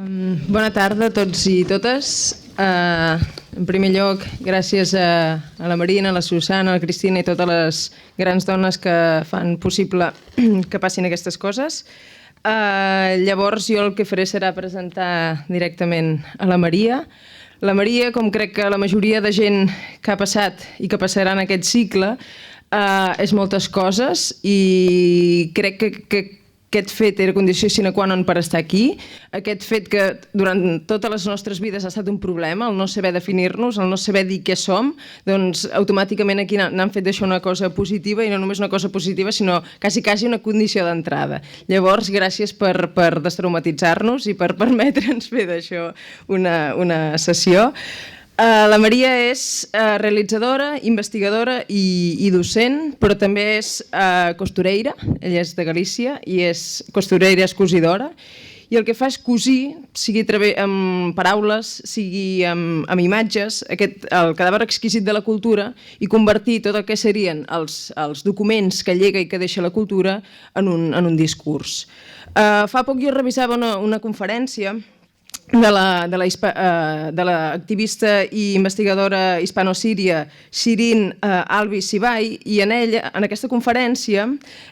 Bona tarda a tots i totes. En primer lloc, gràcies a la Marina, a la Susana, a la Cristina i totes les grans dones que fan possible que passin aquestes coses. Llavors jo el que faré serà presentar directament a la Maria. La Maria, com crec que la majoria de gent que ha passat i que passarà en aquest cicle, és moltes coses i crec que aquest fet era condició sine qua non per estar aquí. Aquest fet que durant totes les nostres vides ha estat un problema, el no saber definir-nos, el no saber dir què som, doncs automàticament aquí n'han fet d'això una cosa positiva, i no només una cosa positiva, sinó quasi una condició d'entrada. Llavors, gràcies per destraumatitzar-nos i per permetre'ns fer d'això una sessió. La Maria és realitzadora, investigadora i docent, però també és costureira, ella és de Galícia, i és costureira, és cosidora, i el que fa és cosir, sigui amb paraules, sigui amb imatges, el cadàver exquisit de la cultura, i convertir tot el que serien els documents que llega i que deixa la cultura en un discurs. Fa poc jo revisava una conferència de l'activista i investigadora hispano-síria Shirin Alvi Sibai, i en aquesta conferència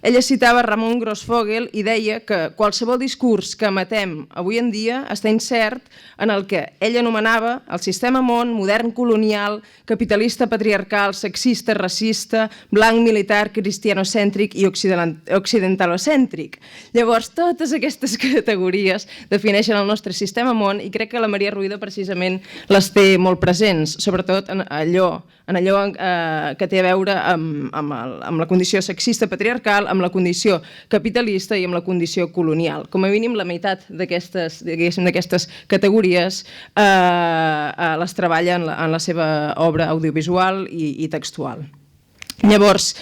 ella citava Ramon Grossfogel i deia que qualsevol discurs que emetem avui en dia està incert en el que ell anomenava el sistema món modern colonial, capitalista patriarcal, sexista, racista, blanc militar, cristianocèntric i occidentalocèntric. Llavors totes aquestes categories defineixen el nostre sistema món, i crec que la Maria Ruïda precisament les té molt presents, sobretot en allò que té a veure amb la condició sexista patriarcal, amb la condició capitalista i amb la condició colonial. Com a mínim la meitat d'aquestes categories les treballa en la seva obra audiovisual i textual. Llavors,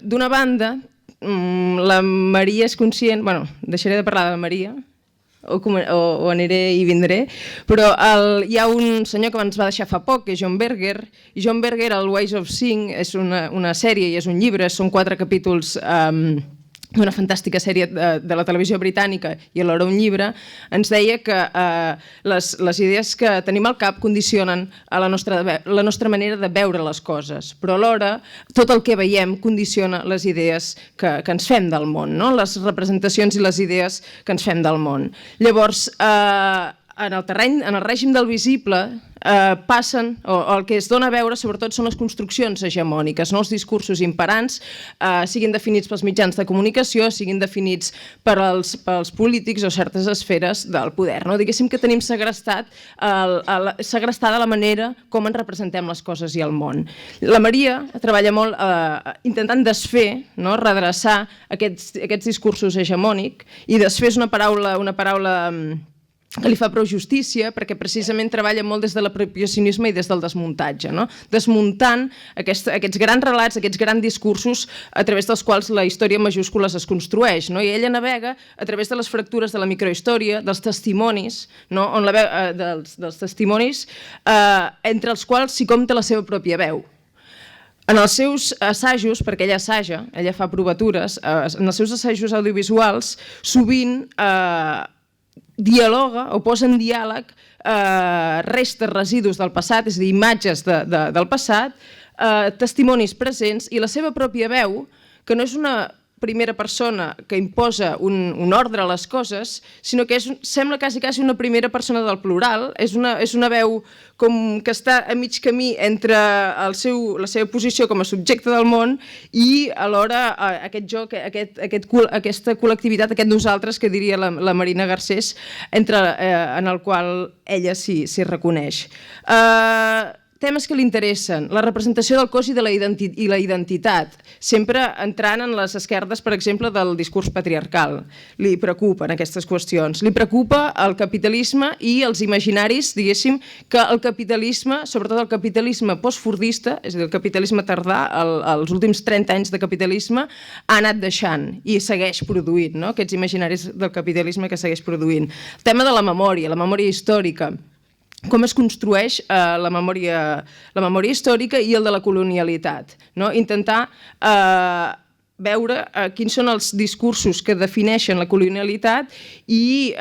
d'una banda, la Maria és conscient... Bueno, deixaré de parlar de la Maria, o aniré i vindré, però hi ha un senyor que ens va deixar fa poc, que és John Berger, i John Berger, el Ways of Seeing, és una sèrie i és un llibre, són 4 capítols d'una fantàstica sèrie de la televisió britànica i alhora un llibre, ens deia que les idees que tenim al cap condicionen la nostra manera de veure les coses, però alhora tot el que veiem condiciona les idees que ens fem del món, les representacions i les idees que ens fem del món. Llavors, en el règim del visible passen, o el que es dona a veure sobretot són les construccions hegemòniques, els discursos imperants, siguin definits pels mitjans de comunicació, siguin definits pels polítics o certes esferes del poder. Diguéssim que tenim segrestada la manera com ens representem les coses i el món. La Maria treballa molt intentant desfer, redreçar aquests discursos hegemònics, i desfer és una paraula que li fa prou justícia, perquè precisament treballa molt des de l'apropiacionisme i des del desmuntatge, desmuntant aquests grans relats, aquests grans discursos a través dels quals la història en majúscules es construeix. I ella navega a través de les fractures de la microhistòria, dels testimonis, dels testimonis entre els quals s'hi compta la seva pròpia veu. En els seus assajos, perquè ella assaja, ella fa provatures, en els seus assajos audiovisuals sovint dialoga o posa en diàleg restes, residus del passat, és a dir, imatges del passat, testimonis presents i la seva pròpia veu, que no és una primera persona que imposa un ordre a les coses, sinó que sembla quasi una primera persona del plural, és una veu com que està a mig camí entre la seva posició com a subjecte del món i alhora aquest joc, aquesta col·lectivitat, aquest nosaltres que diria la Marina Garcés, en el qual ella s'hi reconeix. Temes que li interessen, la representació del cos i la identitat, sempre entrant en les esquerdes, per exemple, del discurs patriarcal. Li preocupen aquestes qüestions. Li preocupa el capitalisme i els imaginaris, diguéssim, que el capitalisme, sobretot el capitalisme postfordista, és a dir, el capitalisme tardà, els últims 30 anys de capitalisme, ha anat deixant i segueix produint, aquests imaginaris del capitalisme que segueix produint. El tema de la memòria històrica, com es construeix la memòria històrica i el de la colonialitat. Intentar veure quins són els discursos que defineixen la colonialitat i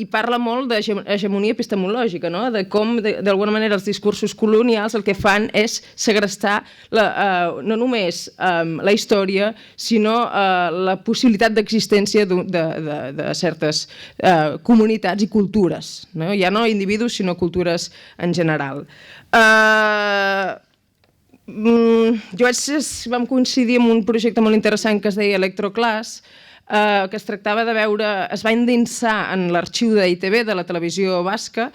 parla molt d'hegemonia epistemològica, no? De com, d'alguna manera, els discursos colonials el que fan és segrestar no només la història, sinó la possibilitat d'existència de certes comunitats i cultures, no? Ja no individus, sinó cultures en general. Vam coincidir en un projecte molt interessant que es deia Electroclass, que es tractava de veure, es va endinsar en l'arxiu d'ITV, de la televisió basca,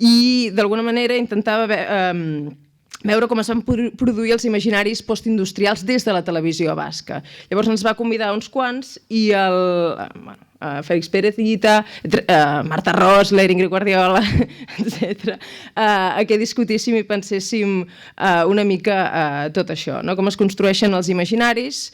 i d'alguna manera intentava veure com es van produir els imaginaris postindustrials des de la televisió basca. Llavors ens va convidar uns quants i Félix Pérez Hita, Marta Rosler, Ingrid Guardiola, etc., que discutíssim i penséssim una mica tot això, com es construeixen els imaginaris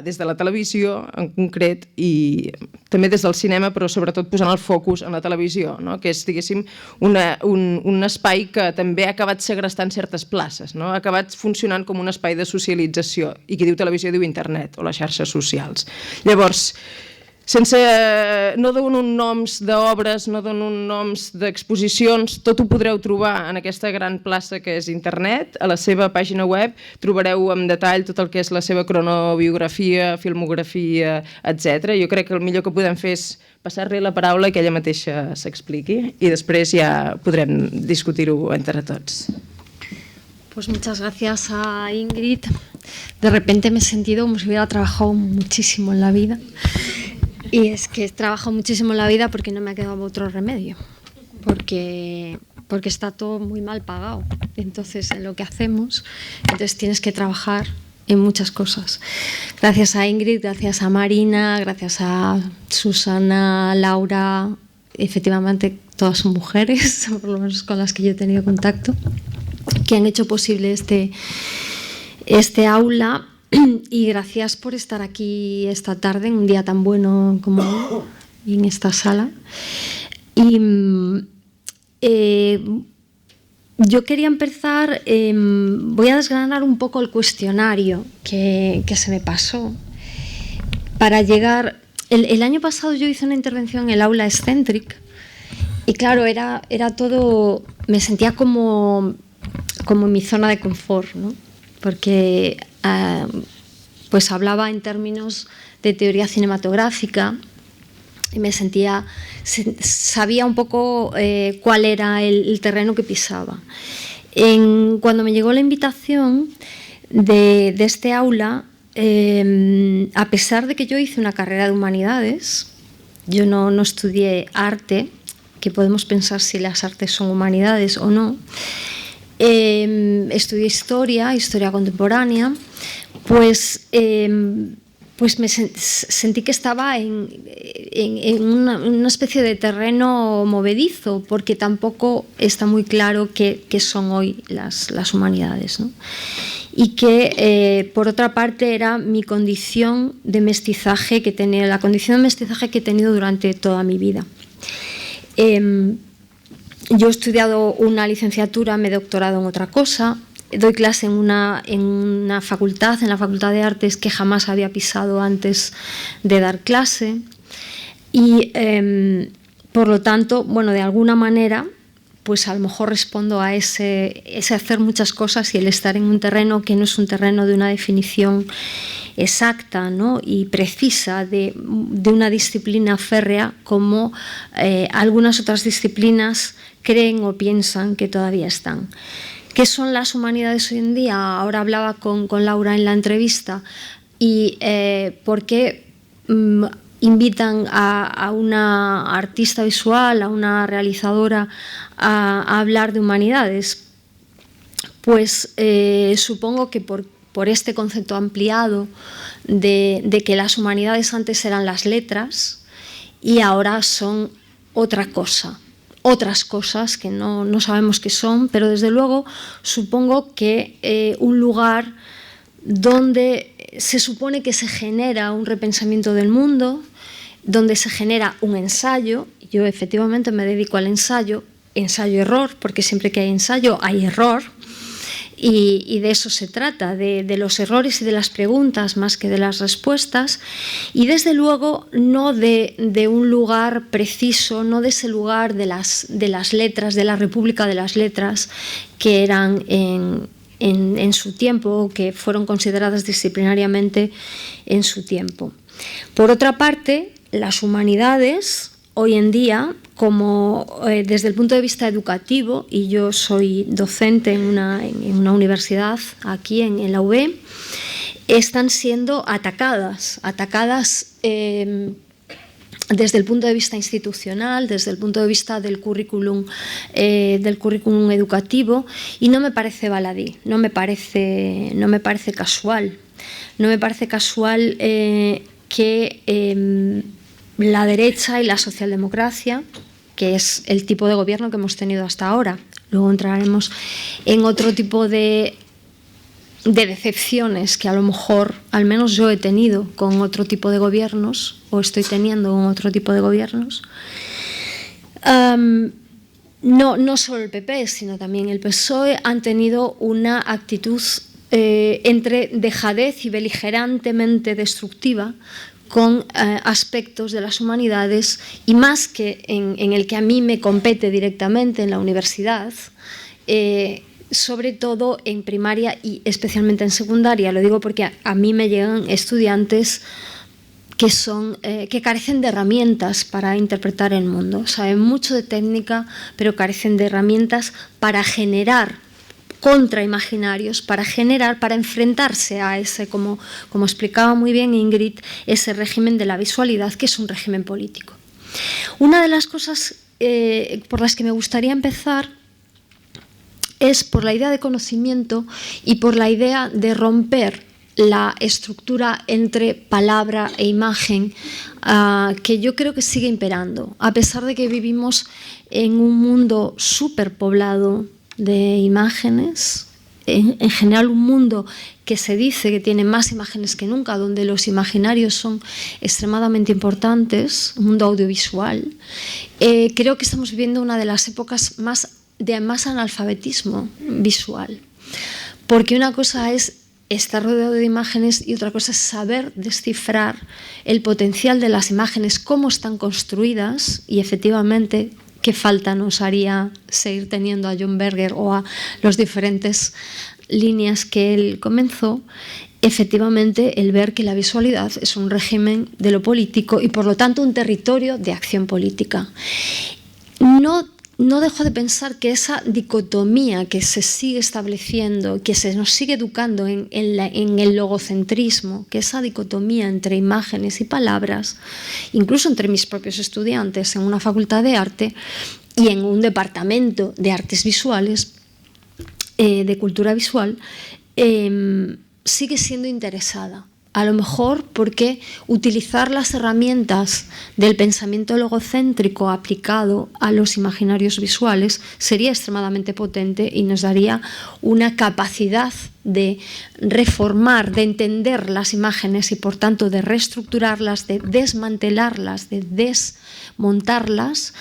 des de la televisió en concret i també des del cinema, però sobretot posant el focus en la televisió, que és, diguéssim, un espai que també ha acabat segrestant certes places, ha acabat funcionant com un espai de socialització, i qui diu televisió diu internet o les xarxes socials. Llavors, no dono noms d'obres, no dono noms d'exposicions, tot ho podreu trobar en aquesta gran plaça que és internet. A la seva pàgina web trobareu en detall tot el que és la seva cronobiografia, filmografia, etc. Jo crec que el millor que podem fer és passar-li la paraula i que ella mateixa s'expliqui i després ja podrem discutir-ho entre tots. Pues muchas gracias a Ingrid. De repente me he sentido como si hubiera trabajado muchísimo en la vida. Y es que he trabajado muchísimo en la vida porque no me ha quedado otro remedio, porque está todo muy mal pagado. Entonces, en lo que hacemos, entonces tienes que trabajar en muchas cosas. Gracias a Ingrid, gracias a Marina, gracias a Susana, Laura, efectivamente todas son mujeres, por lo menos con las que yo he tenido contacto, que han hecho posible este aula. Y gracias por estar aquí esta tarde, en un día tan bueno como hoy, en esta sala. Y yo quería empezar, voy a desgranar un poco el cuestionario que se me pasó para llegar. El año pasado yo hice una intervención en el aula Excentric y claro, era todo, me sentía como en mi zona de confort, ¿no? Porque pues hablaba en términos de teoría cinematográfica y me sabía un poco cuál era el terreno que pisaba. Cuando me llegó la invitación de este aula, a pesar de que yo hice una carrera de humanidades, yo no estudié arte, que podemos pensar si las artes son humanidades o no, estudié historia contemporánea, pues me sentí que estaba en una especie de terreno movedizo, porque tampoco está muy claro qué son hoy las humanidades, ¿no? Y que, por otra parte, era mi condición de mestizaje que tenía, la condición de mestizaje que he tenido durante toda mi vida. Yo he estudiado una licenciatura, me he doctorado en otra cosa, doy clase en una facultad, en la Facultad de Artes, que jamás había pisado antes de dar clase y, por lo tanto, bueno, de alguna manera, pues a lo mejor respondo a ese hacer muchas cosas y el estar en un terreno que no es un terreno de una definición exacta, ¿no? Y precisa de una disciplina férrea como algunas otras disciplinas creen o piensan que todavía están. ¿Qué son las humanidades hoy en día? Ahora hablaba con Laura en la entrevista y por qué invitan a una artista visual, a una realizadora a hablar de humanidades. Pues supongo que por este concepto ampliado de que las humanidades antes eran las letras y ahora son otra cosa. Otras cosas que no sabemos qué son, pero desde luego supongo que un lugar donde se supone que se genera un repensamiento del mundo, donde se genera un ensayo. Yo efectivamente me dedico al ensayo-error, porque siempre que hay ensayo hay error, Y de eso se trata, de los errores y de las preguntas más que de las respuestas, y desde luego no de un lugar preciso, no de ese lugar de las letras, de la República de las Letras, que eran en su tiempo, que fueron consideradas disciplinariamente en su tiempo. Por otra parte, las humanidades hoy en día, como desde el punto de vista educativo, y yo soy docente en una universidad aquí en la UB, están siendo atacadas desde el punto de vista institucional, desde el punto de vista del currículum educativo, y no me parece baladí, no me parece casual. No me parece casual que la derecha y la socialdemocracia, que es el tipo de gobierno que hemos tenido hasta ahora, luego entraremos en otro tipo de decepciones que a lo mejor, al menos yo he tenido con otro tipo de gobiernos, o estoy teniendo con otro tipo de gobiernos, no solo el PP, sino también el PSOE, han tenido una actitud entre dejadez y beligerantemente destructiva con aspectos de las humanidades, y más que en el que a mí me compete directamente en la universidad, sobre todo en primaria y especialmente en secundaria. Lo digo porque a mí me llegan estudiantes que carecen de herramientas para interpretar el mundo. Saben mucho de técnica, pero carecen de herramientas para generar contraimaginarios, para enfrentarse a ese, como explicaba muy bien Ingrid, ese régimen de la visualidad, que es un régimen político. Una de las cosas por las que me gustaría empezar es por la idea de conocimiento y por la idea de romper la estructura entre palabra e imagen, que yo creo que sigue imperando, a pesar de que vivimos en un mundo superpoblado de imágenes, en general un mundo que se dice que tiene más imágenes que nunca, donde los imaginarios son extremadamente importantes, un mundo audiovisual. Creo que estamos viviendo una de las épocas de más analfabetismo visual, porque una cosa es estar rodeado de imágenes y otra cosa es saber descifrar el potencial de las imágenes, cómo están construidas, y efectivamente qué falta nos haría seguir teniendo a John Berger o a las diferentes líneas que él comenzó. Efectivamente, el ver que la visualidad es un régimen de lo político y por lo tanto un territorio de acción política. No dejo de pensar que esa dicotomía que se sigue estableciendo, que se nos sigue educando en el logocentrismo, que esa dicotomía entre imágenes y palabras, incluso entre mis propios estudiantes en una facultad de arte y en un departamento de artes visuales, de cultura visual, sigue siendo interesada. A lo mejor porque utilizar las herramientas del pensamiento logocéntrico aplicado a los imaginarios visuales sería extremadamente potente y nos daría una capacidad de reformar, de entender las imágenes y por tanto de reestructurarlas, de desmantelarlas, de desmontarlas,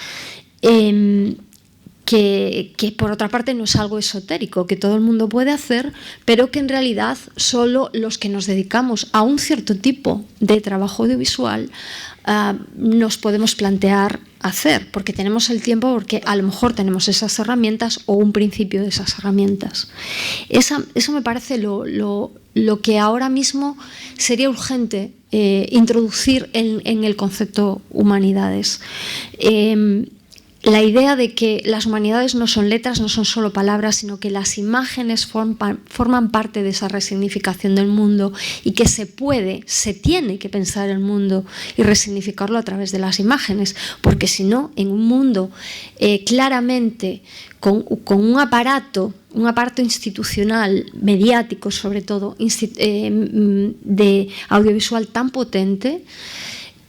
que por otra parte no es algo esotérico, que todo el mundo puede hacer, pero que en realidad solo los que nos dedicamos a un cierto tipo de trabajo audiovisual nos podemos plantear hacer, porque tenemos el tiempo, porque a lo mejor tenemos esas herramientas o un principio de esas herramientas. Eso me parece lo que ahora mismo sería urgente introducir en el concepto humanidades. La idea de que las humanidades no son letras, no son solo palabras, sino que las imágenes forman parte de esa resignificación del mundo y que se tiene que pensar el mundo y resignificarlo a través de las imágenes, porque si no, en un mundo claramente con un aparato institucional, mediático sobre todo, de audiovisual tan potente,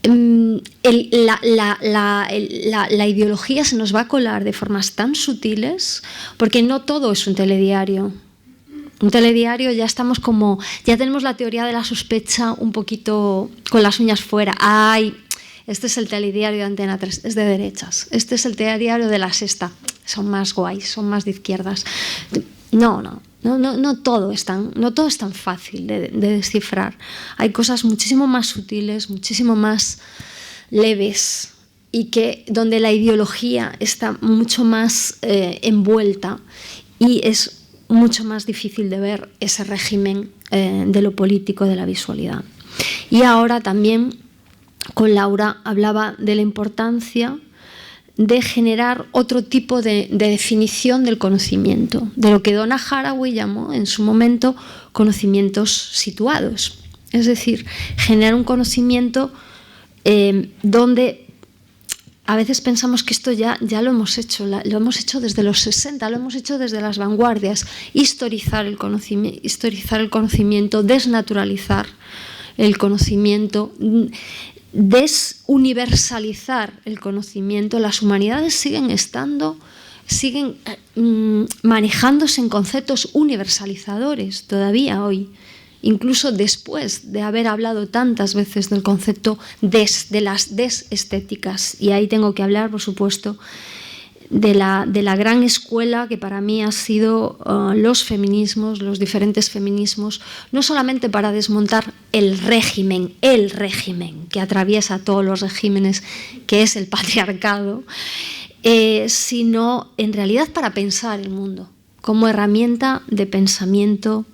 la ideología se nos va a colar de formas tan sutiles, porque no todo es un telediario. Un telediario ya tenemos la teoría de la sospecha un poquito con las uñas fuera. ¡Ay! Este es el telediario de Antena 3, es de derechas. Este es el telediario de La Sexta, son más guays, son más de izquierdas. No. No todo es tan fácil de descifrar. Hay cosas muchísimo más sutiles, muchísimo más leves, y donde la ideología está mucho más envuelta, y es mucho más difícil de ver ese régimen de lo político, de la visualidad. Y ahora también con Laura hablaba de la importancia de generar otro tipo de definición del conocimiento, de lo que Donna Haraway llamó en su momento conocimientos situados. Es decir, generar un conocimiento donde a veces pensamos que esto ya lo hemos hecho desde los 60, lo hemos hecho desde las vanguardias: historizar el conocimiento, desnaturalizar el conocimiento, desuniversalizar el conocimiento. Las humanidades siguen manejándose en conceptos universalizadores todavía hoy, incluso después de haber hablado tantas veces del concepto de las desestéticas. Y ahí tengo que hablar, por supuesto, de la gran escuela que para mí ha sido los feminismos, los diferentes feminismos, no solamente para desmontar el régimen que atraviesa todos los regímenes, que es el patriarcado, sino en realidad para pensar el mundo como herramienta de pensamiento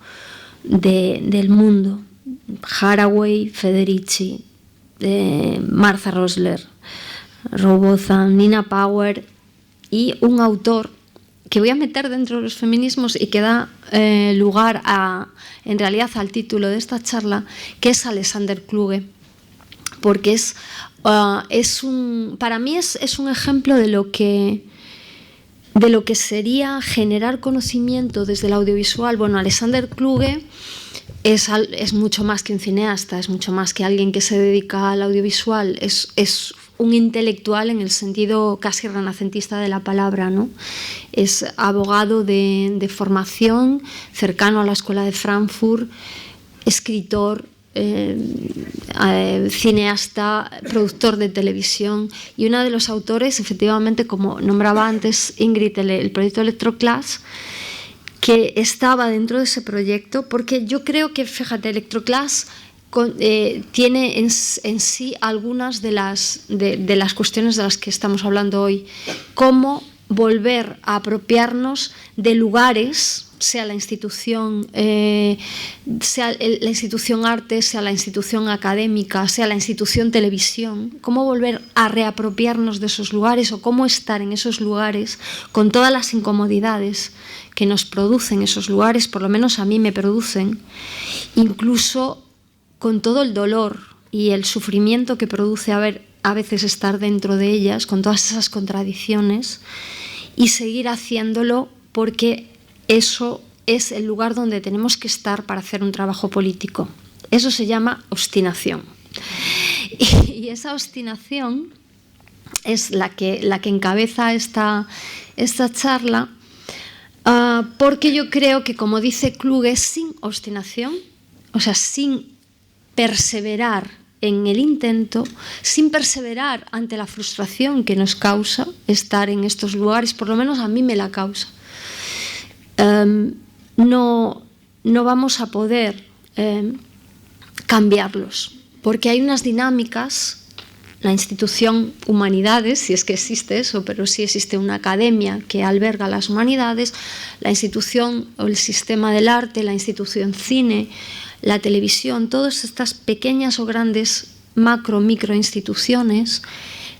del mundo. Haraway, Federici, Martha Rosler, Robozan, Nina Power, y un autor que voy a meter dentro de los feminismos y que da lugar en realidad al título de esta charla, que es Alexander Kluge, porque para mí es un ejemplo de lo que sería generar conocimiento desde el audiovisual. Bueno, Alexander Kluge es mucho más que un cineasta, es mucho más que alguien que se dedica al audiovisual, es un intelectual en el sentido casi renacentista de la palabra, ¿no? Es abogado de formación, cercano a la Escuela de Frankfurt, escritor, cineasta, productor de televisión, y uno de los autores, efectivamente, como nombraba antes Ingrid, el proyecto Electroclass, que estaba dentro de ese proyecto, porque yo creo que, fíjate, Electroclass tiene en sí algunas de las cuestiones de las que estamos hablando hoy. Cómo volver a apropiarnos de lugares, sea la institución arte, sea la institución académica, sea la institución televisión, cómo volver a reapropiarnos de esos lugares, o cómo estar en esos lugares con todas las incomodidades que nos producen esos lugares, por lo menos a mí me producen, incluso con todo el dolor y el sufrimiento que produce a veces estar dentro de ellas, con todas esas contradicciones, y seguir haciéndolo, porque eso es el lugar donde tenemos que estar para hacer un trabajo político. Eso se llama obstinación. Y esa obstinación es la que encabeza esta charla, porque yo creo que, como dice Kluge, sin obstinación, o sea, sin perseverar en el intento, sin perseverar ante la frustración que nos causa estar en estos lugares, por lo menos a mí me la causa, no vamos a poder cambiarlos, porque hay unas dinámicas. La institución Humanidades, si es que existe eso, pero sí existe una academia que alberga las humanidades, la institución o el sistema del arte, la institución cine, la televisión, todas estas pequeñas o grandes micro instituciones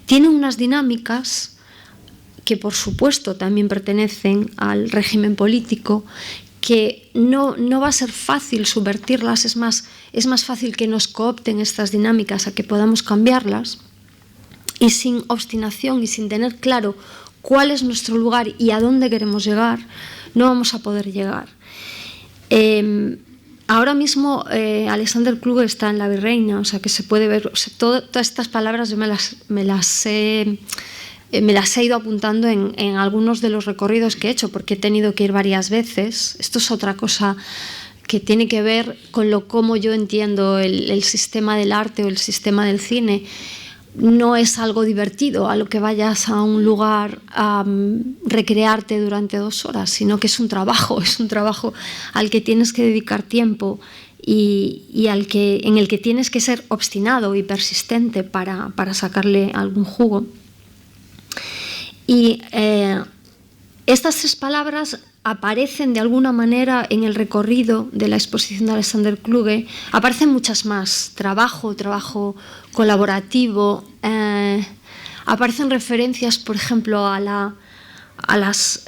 tienen unas dinámicas que, por supuesto, también pertenecen al régimen político, que no va a ser fácil subvertirlas. Es más fácil que nos coopten estas dinámicas a que podamos cambiarlas, y sin obstinación y sin tener claro cuál es nuestro lugar y a dónde queremos llegar, no vamos a poder llegar. Ahora mismo Alexander Kluge está en La Virreina, o sea que se puede ver, o sea, todas estas palabras yo me las he ido apuntando en algunos de los recorridos que he hecho, porque he tenido que ir varias veces. Esto es otra cosa que tiene que ver con cómo yo entiendo el sistema del arte o el sistema del cine. no es algo divertido a lo que vayas a un lugar a recrearte durante 2 horas, sino que es un trabajo al que tienes que dedicar tiempo y en el que tienes que ser obstinado y persistente para sacarle algún jugo. Y estas 3 palabras aparecen de alguna manera en el recorrido de la exposición de Alexander Kluge. Aparecen muchas más: trabajo colaborativo, aparecen referencias, por ejemplo, a las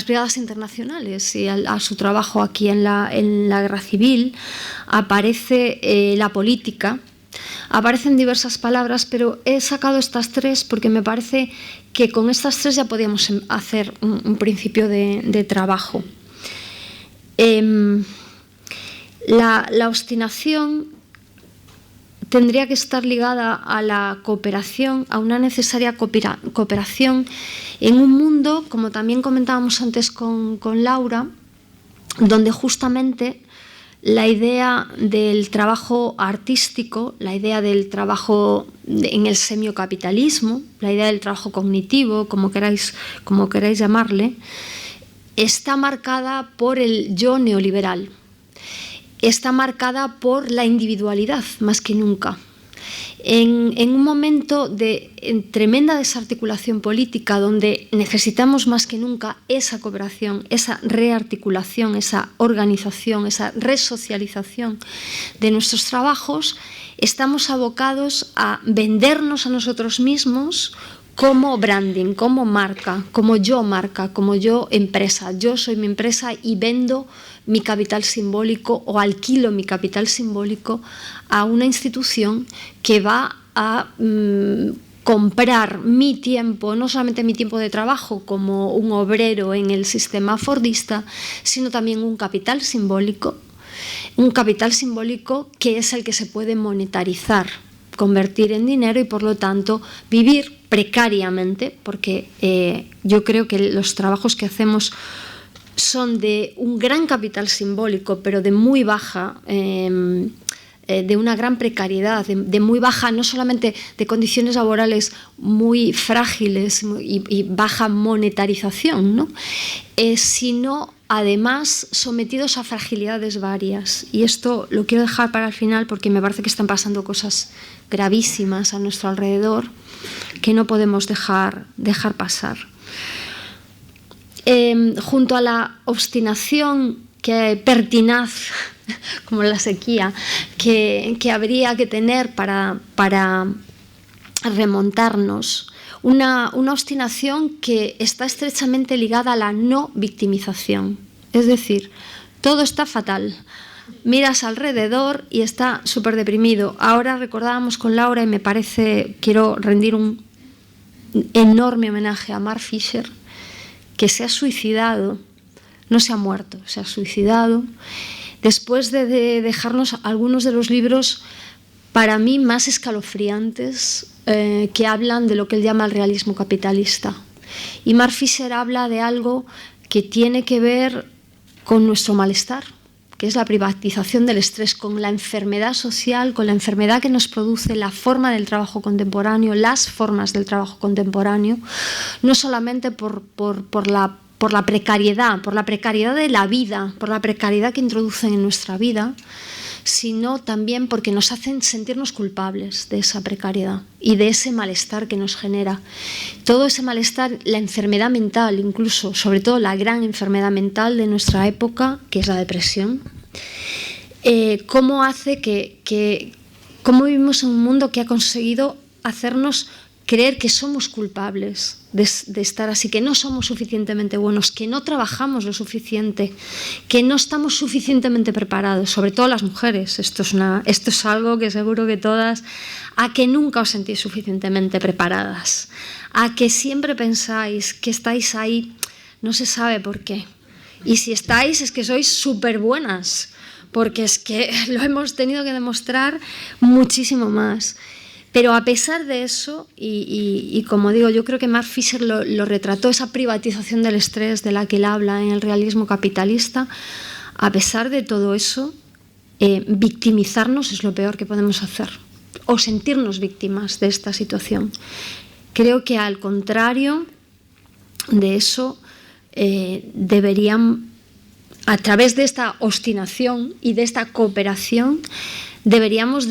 brigadas internacionales y a su trabajo aquí en la guerra civil. Aparece la política. Aparecen diversas palabras, pero he sacado estas 3 porque me parece que con estas 3 ya podíamos hacer un principio de trabajo. La obstinación tendría que estar ligada a la cooperación, a una necesaria cooperación en un mundo, como también comentábamos antes con Laura, donde justamente la idea del trabajo artístico, la idea del trabajo en el semiocapitalismo, la idea del trabajo cognitivo, como queráis llamarle, está marcada por el yo neoliberal. Está marcada por la individualidad más que nunca. En un momento de tremenda desarticulación política, donde necesitamos más que nunca esa cooperación, esa rearticulación, esa organización, esa resocialización de nuestros trabajos, estamos abocados a vendernos a nosotros mismos como branding, como marca, como yo empresa. Yo soy mi empresa y vendo mi capital simbólico o alquilo mi capital simbólico a una institución que va a comprar mi tiempo, no solamente mi tiempo de trabajo como un obrero en el sistema fordista, sino también un capital simbólico que es el que se puede monetarizar, convertir en dinero y, por lo tanto, vivir precariamente, porque yo creo que los trabajos que hacemos son de un gran capital simbólico, pero de muy baja, de una gran precariedad, de muy baja, no solamente de condiciones laborales muy frágiles y baja monetarización, ¿no? Sino además sometidos a fragilidades varias. Y esto lo quiero dejar para el final porque me parece que están pasando cosas gravísimas a nuestro alrededor que no podemos dejar pasar. Junto a la obstinación pertinaz, como la sequía, que habría que tener para remontarnos, una obstinación que está estrechamente ligada a la no victimización. Es decir, todo está fatal. Miras alrededor y está súper deprimido. Ahora recordábamos con Laura, y me parece, quiero rendir un enorme homenaje a Mark Fisher, que se ha suicidado, no se ha muerto, se ha suicidado, después de dejarnos algunos de los libros para mí más escalofriantes que hablan de lo que él llama el realismo capitalista. Y Mark Fisher habla de algo que tiene que ver con nuestro malestar, que es la privatización del estrés, con la enfermedad social, con la enfermedad que nos produce la forma del trabajo contemporáneo, las formas del trabajo contemporáneo, no solamente por la precariedad de la vida, por la precariedad que introducen en nuestra vida, sino también porque nos hacen sentirnos culpables de esa precariedad y de ese malestar que nos genera. Todo ese malestar, la enfermedad mental incluso, sobre todo la gran enfermedad mental de nuestra época, que es la depresión, cómo hace cómo vivimos en un mundo que ha conseguido hacernos creer que somos culpables de estar así, que no somos suficientemente buenos, que no trabajamos lo suficiente, que no estamos suficientemente preparados, sobre todo las mujeres. Esto es algo que seguro que todas, a que nunca os sentís suficientemente preparadas, a que siempre pensáis que estáis ahí, no se sabe por qué. Y si estáis, es que sois súper buenas, porque es que lo hemos tenido que demostrar muchísimo más. Pero a pesar de eso, y como digo, yo creo que Mark Fisher lo retrató, esa privatización del estrés de la que él habla en el realismo capitalista, a pesar de todo eso, victimizarnos es lo peor que podemos hacer. o sentirnos víctimas de esta situación. Creo que al contrario de eso, deberían, a través de esta obstinación y de esta cooperación, deberíamos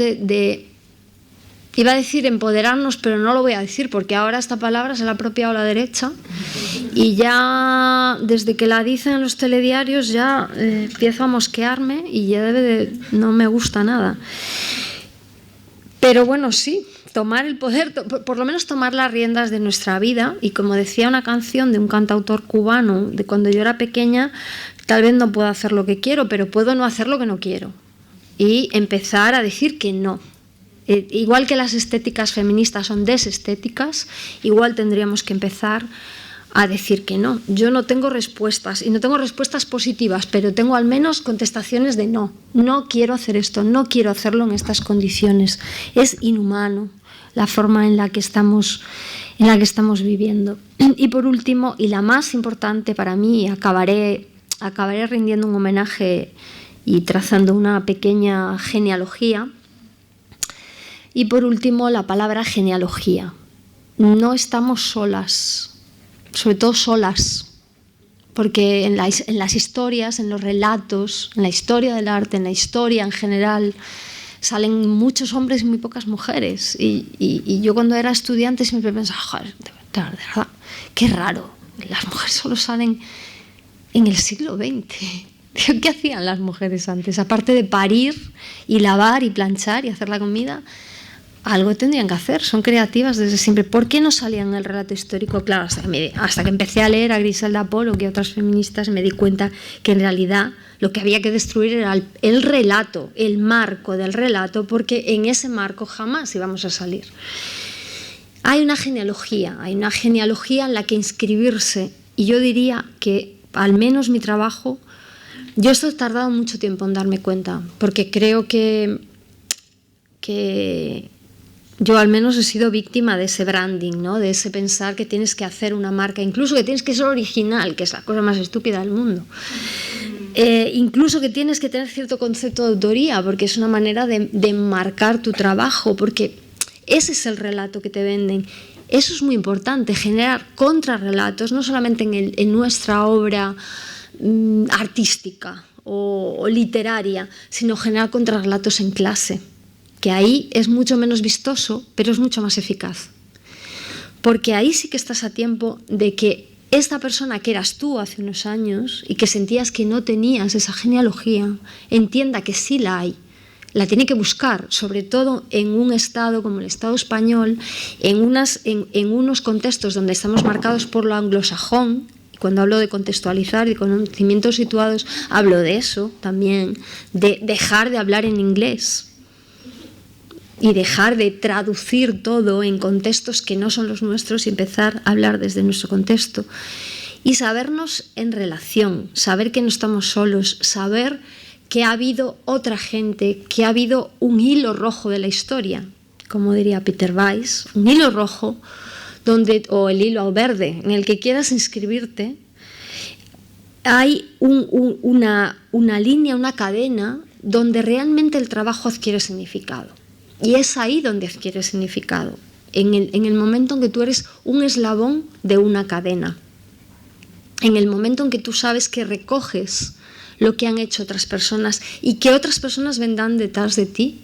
iba a decir empoderarnos, pero no lo voy a decir porque ahora esta palabra se la ha apropiado la derecha y ya desde que la dicen en los telediarios ya empiezo a mosquearme y ya no me gusta nada. Pero bueno, sí, tomar el poder, por lo menos tomar las riendas de nuestra vida, y como decía una canción de un cantautor cubano de cuando yo era pequeña, tal vez no puedo hacer lo que quiero, pero puedo no hacer lo que no quiero y empezar a decir que no. Igual que las estéticas feministas son desestéticas, igual tendríamos que empezar a decir que no. Yo no tengo respuestas, y no tengo respuestas positivas, pero tengo al menos contestaciones de no. No quiero hacer esto, no quiero hacerlo en estas condiciones. Es inhumano la forma en la que estamos viviendo. Y por último, y la más importante para mí, acabaré rindiendo un homenaje y trazando una pequeña genealogía. Y por último, la palabra genealogía. No estamos solas, sobre todo solas, porque en las historias, en los relatos, en la historia del arte, en la historia en general, salen muchos hombres y muy pocas mujeres. Y yo cuando era estudiante siempre pensaba, joder, de verdad, qué raro, las mujeres solo salen en el siglo XX. ¿Qué hacían las mujeres antes? Aparte de parir y lavar y planchar y hacer la comida, algo tendrían que hacer, son creativas desde siempre. ¿Por qué no salían en el relato histórico? Claro, hasta que empecé a leer a Griselda Pollock y a otras feministas me di cuenta que en realidad lo que había que destruir era el relato, el marco del relato, porque en ese marco jamás íbamos a salir. Hay una genealogía en la que inscribirse, y yo diría que al menos mi trabajo, yo esto he tardado mucho tiempo en darme cuenta, porque creo que yo al menos he sido víctima de ese branding, ¿no? De ese pensar que tienes que hacer una marca, incluso que tienes que ser original, que es la cosa más estúpida del mundo. Incluso que tienes que tener cierto concepto de autoría, porque es una manera de marcar tu trabajo, porque ese es el relato que te venden. Eso es muy importante, generar contrarrelatos, no solamente en nuestra obra artística o literaria, sino generar contrarrelatos en clase, que ahí es mucho menos vistoso, pero es mucho más eficaz. Porque ahí sí que estás a tiempo de que esta persona que eras tú hace unos años y que sentías que no tenías esa genealogía, entienda que sí la hay. La tiene que buscar, sobre todo en un estado como el Estado español, en unos contextos donde estamos marcados por lo anglosajón. Y cuando hablo de contextualizar y conocimientos situados, hablo de eso también, de dejar de hablar en inglés y dejar de traducir todo en contextos que no son los nuestros y empezar a hablar desde nuestro contexto. Y sabernos en relación, saber que no estamos solos, saber que ha habido otra gente, que ha habido un hilo rojo de la historia, como diría Peter Weiss, un hilo rojo, o el hilo verde, en el que quieras inscribirte. Hay una línea, una cadena, donde realmente el trabajo adquiere significado. Y es ahí donde adquiere significado, en el momento en que tú eres un eslabón de una cadena, en el momento en que tú sabes que recoges lo que han hecho otras personas y que otras personas vendrán detrás de ti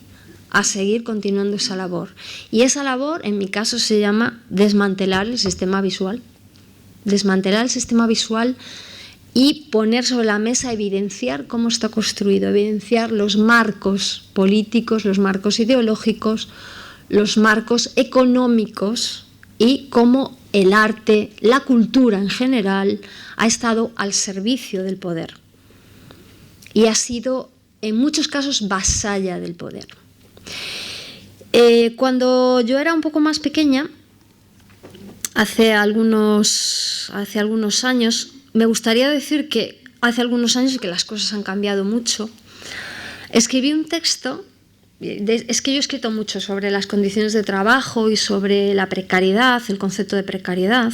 a seguir continuando esa labor. Y esa labor, en mi caso, se llama desmantelar el sistema visual. Desmantelar el sistema visual y poner sobre la mesa, evidenciar cómo está construido, evidenciar los marcos políticos, los marcos ideológicos, los marcos económicos y cómo el arte, la cultura en general, ha estado al servicio del poder. Y ha sido, en muchos casos, vasalla del poder. Cuando yo era un poco más pequeña, hace algunos años, me gustaría decir que hace algunos años y que las cosas han cambiado mucho, escribí un texto. Es que yo he escrito mucho sobre las condiciones de trabajo y sobre la precariedad, el concepto de precariedad,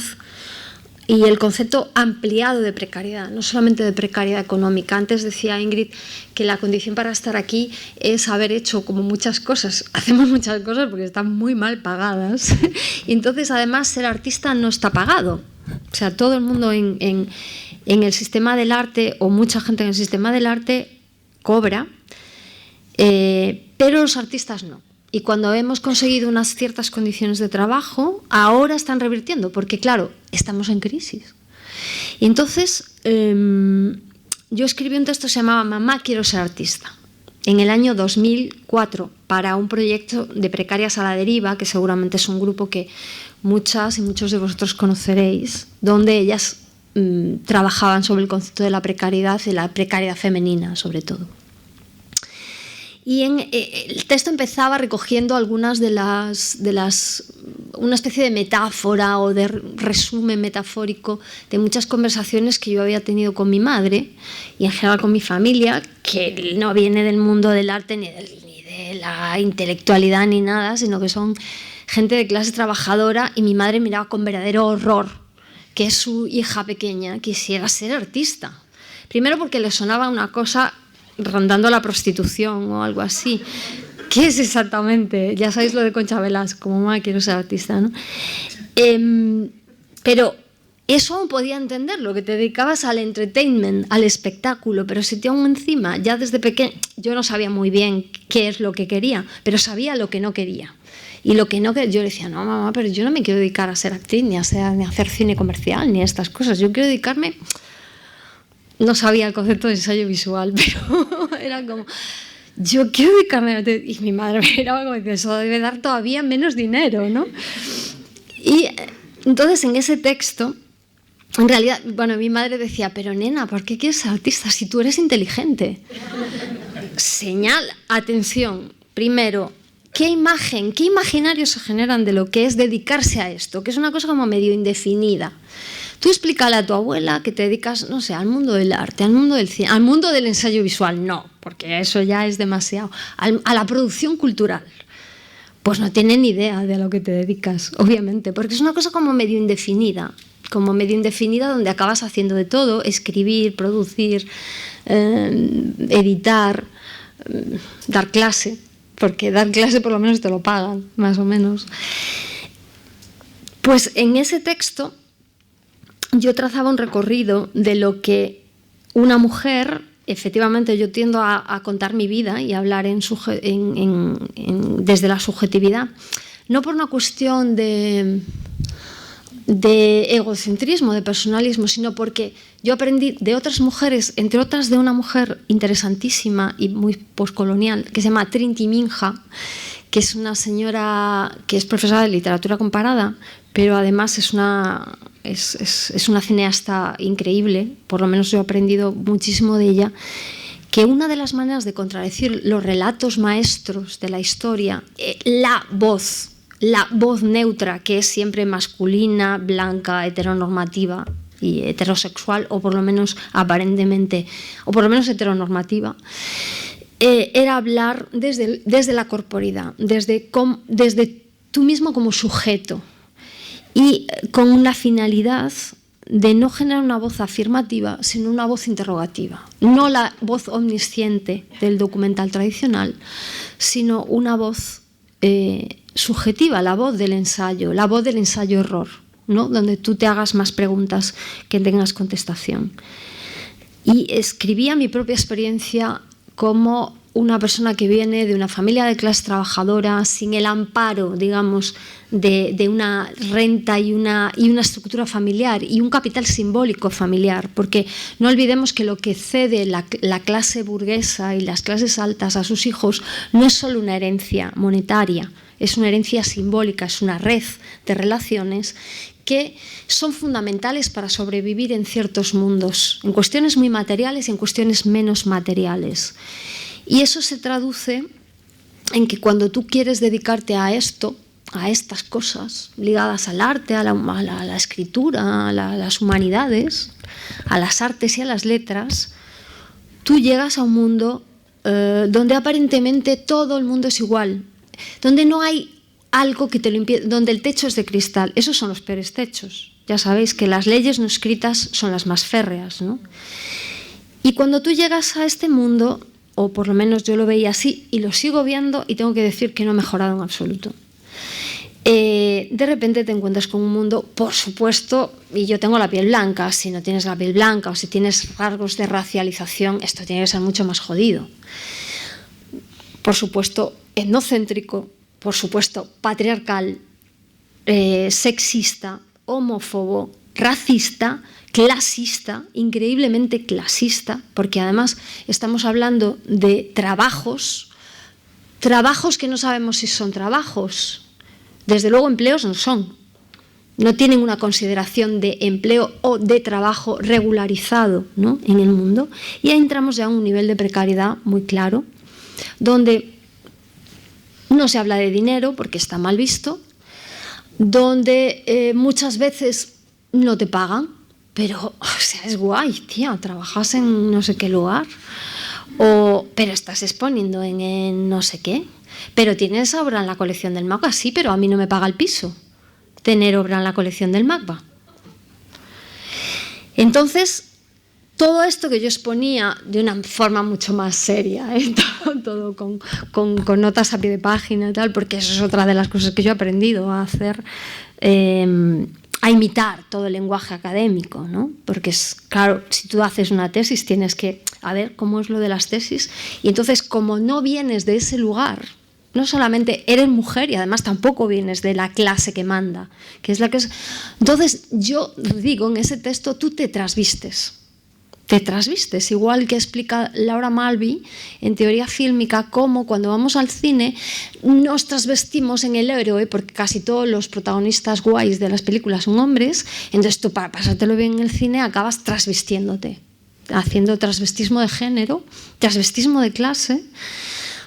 y el concepto ampliado de precariedad, no solamente de precariedad económica. Antes decía Ingrid que la condición para estar aquí es haber hecho como muchas cosas. Hacemos muchas cosas porque están muy mal pagadas. Y entonces, además, ser artista no está pagado. O sea, todo el mundo en el sistema del arte, o mucha gente en el sistema del arte, cobra, pero los artistas no. Y cuando hemos conseguido unas ciertas condiciones de trabajo, ahora están revirtiendo, porque claro, estamos en crisis. Y entonces yo escribí un texto que se llamaba Mamá, quiero ser artista, en el año 2004, para un proyecto de Precarias a la Deriva, que seguramente es un grupo que muchas y muchos de vosotros conoceréis, donde ellas trabajaban sobre el concepto de la precariedad y la precariedad femenina, sobre todo. Y el texto empezaba recogiendo algunas de las una especie de metáfora o de resumen metafórico de muchas conversaciones que yo había tenido con mi madre y en general con mi familia, que no viene del mundo del arte ni de la intelectualidad ni nada, sino que son gente de clase trabajadora, y mi madre miraba con verdadero horror que su hija pequeña quisiera ser artista. Primero porque le sonaba una cosa rondando la prostitución o algo así. ¿Qué es exactamente? Ya sabéis lo de Concha Velasco, mamá, quiero ser artista, ¿no? Pero eso aún podía entenderlo, que te dedicabas al entertainment, al espectáculo, pero si te aún encima, ya desde pequeña, yo no sabía muy bien qué es lo que quería, pero sabía lo que no quería. Y lo que no quería, yo le decía, no, mamá, pero yo no me quiero dedicar a ser actriz, ni a hacer cine comercial, ni a estas cosas. Yo quiero dedicarme... No sabía el concepto de ensayo visual, pero era como, yo quiero dedicarme. Y mi madre me miraba como diciendo, eso debe dar todavía menos dinero, ¿no? Y entonces en ese texto, en realidad, bueno, mi madre decía, pero nena, ¿por qué quieres ser artista si tú eres inteligente? Señal, atención, primero, ¿qué imagen, qué imaginarios se generan de lo que es dedicarse a esto? Que es una cosa como medio indefinida. Tú explícale a tu abuela que te dedicas, no sé, al mundo del arte, al mundo del cine, al mundo del ensayo visual. No, porque eso ya es demasiado. A la producción cultural. Pues no tienen ni idea de a lo que te dedicas, obviamente, porque es una cosa como medio indefinida donde acabas haciendo de todo, escribir, producir, editar, dar clase, porque dar clase por lo menos te lo pagan, más o menos. Pues en ese texto yo trazaba un recorrido de lo que una mujer, efectivamente yo tiendo a contar mi vida y a hablar desde la subjetividad, no por una cuestión de egocentrismo, de personalismo, sino porque yo aprendí de otras mujeres, entre otras de una mujer interesantísima y muy postcolonial, que se llama Trinity Minja, que es una señora que es profesora de literatura comparada, pero además es una cineasta increíble, por lo menos yo he aprendido muchísimo de ella, que una de las maneras de contradecir los relatos maestros de la historia, la voz neutra, que es siempre masculina, blanca, heteronormativa y heterosexual, o por lo menos aparentemente, o por lo menos heteronormativa, era hablar desde la corporidad, desde tú mismo como sujeto, y con la finalidad de no generar una voz afirmativa, sino una voz interrogativa. No la voz omnisciente del documental tradicional, sino una voz subjetiva, la voz del ensayo-error, ¿no? Donde tú te hagas más preguntas que tengas contestación. Y escribía mi propia experiencia como una persona que viene de una familia de clase trabajadora, sin el amparo, digamos, de una renta y una estructura familiar y un capital simbólico familiar, porque no olvidemos que lo que cede la clase burguesa y las clases altas a sus hijos no es solo una herencia monetaria, es una herencia simbólica, es una red de relaciones que son fundamentales para sobrevivir en ciertos mundos, en cuestiones muy materiales y en cuestiones menos materiales. Y eso se traduce en que cuando tú quieres dedicarte a esto, a estas cosas ligadas al arte, a la escritura, a las humanidades, a las artes y a las letras, tú llegas a un mundo donde aparentemente todo el mundo es igual, donde no hay algo que te lo impide, donde el techo es de cristal. Esos son los peores techos. Ya sabéis que las leyes no escritas son las más férreas, ¿no? Y cuando tú llegas a este mundo, o por lo menos yo lo veía así y lo sigo viendo, y tengo que decir que no ha mejorado en absoluto. De repente te encuentras con un mundo, por supuesto, y yo tengo la piel blanca, si no tienes la piel blanca o si tienes rasgos de racialización, esto tiene que ser mucho más jodido. Por supuesto, etnocéntrico, por supuesto, patriarcal, sexista, homófobo, racista, clasista, increíblemente clasista, porque además estamos hablando de trabajos que no sabemos si son trabajos. Desde luego empleos no son. No tienen una consideración de empleo o de trabajo regularizado, ¿no?, en el mundo. Y ahí entramos ya a un nivel de precariedad muy claro, donde no se habla de dinero porque está mal visto, donde muchas veces no te pagan, pero o sea, es guay, tía, trabajas en no sé qué lugar, pero estás exponiendo en no sé qué, pero tienes obra en la colección del MACBA, sí, pero a mí no me paga el piso tener obra en la colección del MACBA. Entonces, todo esto que yo exponía de una forma mucho más seria, todo con notas a pie de página y tal, porque eso es otra de las cosas que yo he aprendido a hacer, a imitar todo el lenguaje académico, ¿no? Porque es claro, si tú haces una tesis tienes que, a ver, ¿cómo es lo de las tesis? Y entonces, como no vienes de ese lugar, no solamente eres mujer y además tampoco vienes de la clase que manda, que es la que es. Entonces, yo digo en ese texto, tú te trasvistes, igual que explica Laura Mulvey en Teoría Fílmica, cómo cuando vamos al cine nos trasvestimos en el héroe, porque casi todos los protagonistas guays de las películas son hombres, entonces tú para pasártelo bien en el cine acabas trasvistiéndote, haciendo transvestismo de género, transvestismo de clase,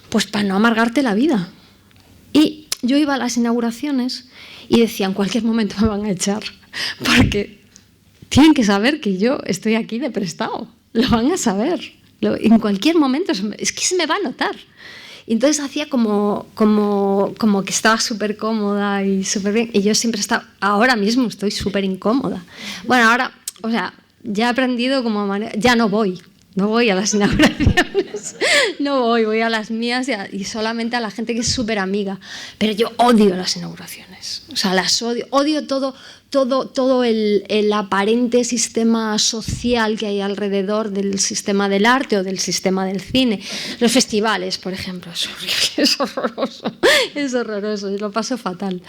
pues para no amargarte la vida. Y yo iba a las inauguraciones y decía, en cualquier momento me van a echar, porque tienen que saber que yo estoy aquí de prestado. Lo van a saber. En cualquier momento es que se me va a notar. Y entonces hacía como que estaba súper cómoda y súper bien. Y yo siempre estaba, ahora mismo estoy súper incómoda. Bueno, ahora, o sea, ya he aprendido como manera, ya no voy a las inauguraciones, voy a las mías y solamente a la gente que es súper amiga. Pero yo odio las inauguraciones, o sea, las odio todo el aparente sistema social que hay alrededor del sistema del arte o del sistema del cine. Los festivales, por ejemplo, es horrible, es horroroso, yo lo paso fatal.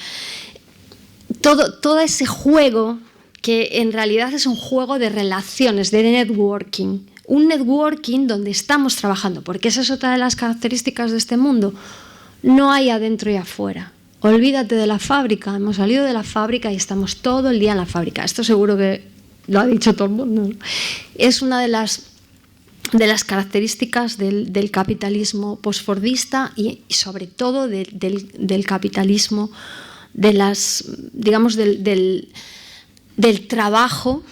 Todo ese juego que en realidad es un juego de relaciones, de networking. Un networking donde estamos trabajando, porque esa es otra de las características de este mundo. No hay adentro y afuera. Olvídate de la fábrica. Hemos salido de la fábrica y estamos todo el día en la fábrica. Esto seguro que lo ha dicho todo el mundo, ¿no? Es una de las características del capitalismo postfordista y sobre todo del capitalismo, digamos, del trabajo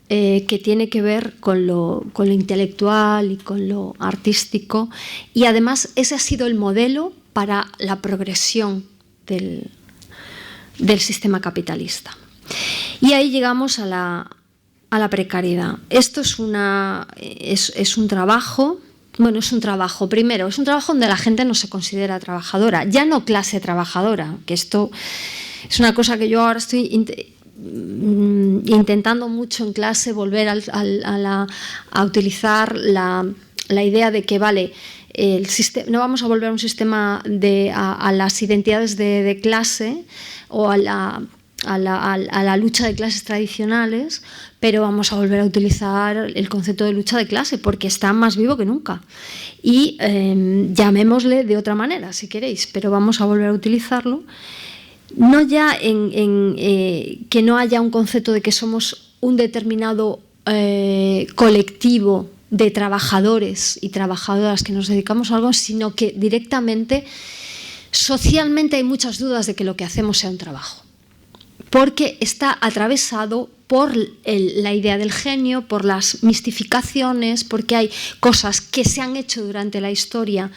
que tiene que ver con lo intelectual y con lo artístico, y además ese ha sido el modelo para la progresión del sistema capitalista. Y ahí llegamos a la precariedad. Esto es un trabajo, primero, es un trabajo donde la gente no se considera trabajadora, ya no clase trabajadora, que esto es una cosa que yo ahora estoy intentando mucho en clase, volver a utilizar la idea de que, vale, no vamos a volver a un sistema a las identidades de clase o a la lucha de clases tradicionales, pero vamos a volver a utilizar el concepto de lucha de clase porque está más vivo que nunca. Y llamémosle de otra manera, si queréis, pero vamos a volver a utilizarlo. No ya que no haya un concepto de que somos un determinado colectivo de trabajadores y trabajadoras que nos dedicamos a algo, sino que directamente, socialmente hay muchas dudas de que lo que hacemos sea un trabajo. porque está atravesado por la idea del genio, por las mistificaciones, porque hay cosas que se han hecho durante la historia.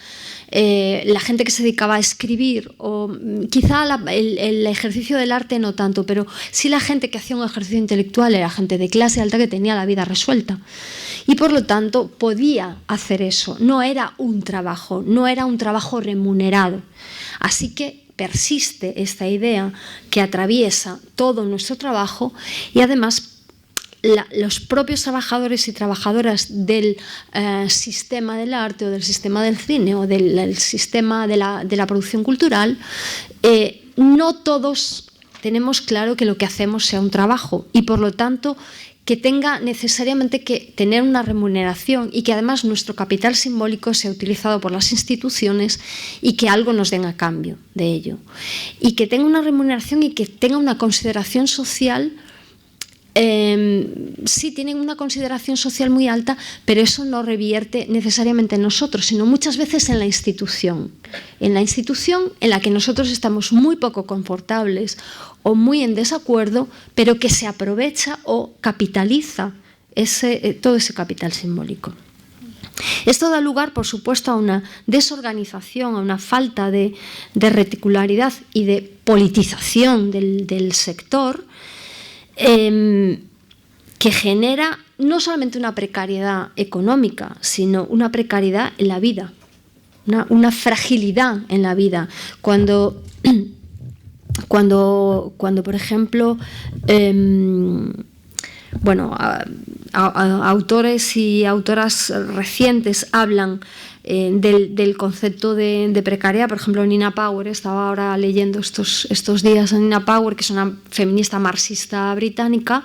La gente que se dedicaba a escribir, o quizá el ejercicio del arte no tanto, pero sí la gente que hacía un ejercicio intelectual era gente de clase alta que tenía la vida resuelta. Y por lo tanto podía hacer eso. No era un trabajo remunerado. Así que persiste esta idea que atraviesa todo nuestro trabajo y además los propios trabajadores y trabajadoras del sistema del arte o del sistema del cine o del sistema de la producción cultural, no todos tenemos claro que lo que hacemos sea un trabajo y por lo tanto que tenga necesariamente que tener una remuneración y que además nuestro capital simbólico sea utilizado por las instituciones y que algo nos den a cambio de ello. Y que tenga una remuneración y que tenga una consideración social. Sí, tienen una consideración social muy alta, pero eso no revierte necesariamente en nosotros, sino muchas veces en la institución en la que nosotros estamos muy poco confortables o muy en desacuerdo, pero que se aprovecha o capitaliza todo ese capital simbólico. Esto da lugar, por supuesto, a una desorganización, a una falta de reticularidad y de politización del sector, que genera no solamente una precariedad económica, sino una precariedad en la vida, una fragilidad en la vida. Cuando por ejemplo, autores y autoras recientes hablan del concepto de precariedad. Por ejemplo, Nina Power, estaba ahora leyendo estos días a Nina Power, que es una feminista marxista británica.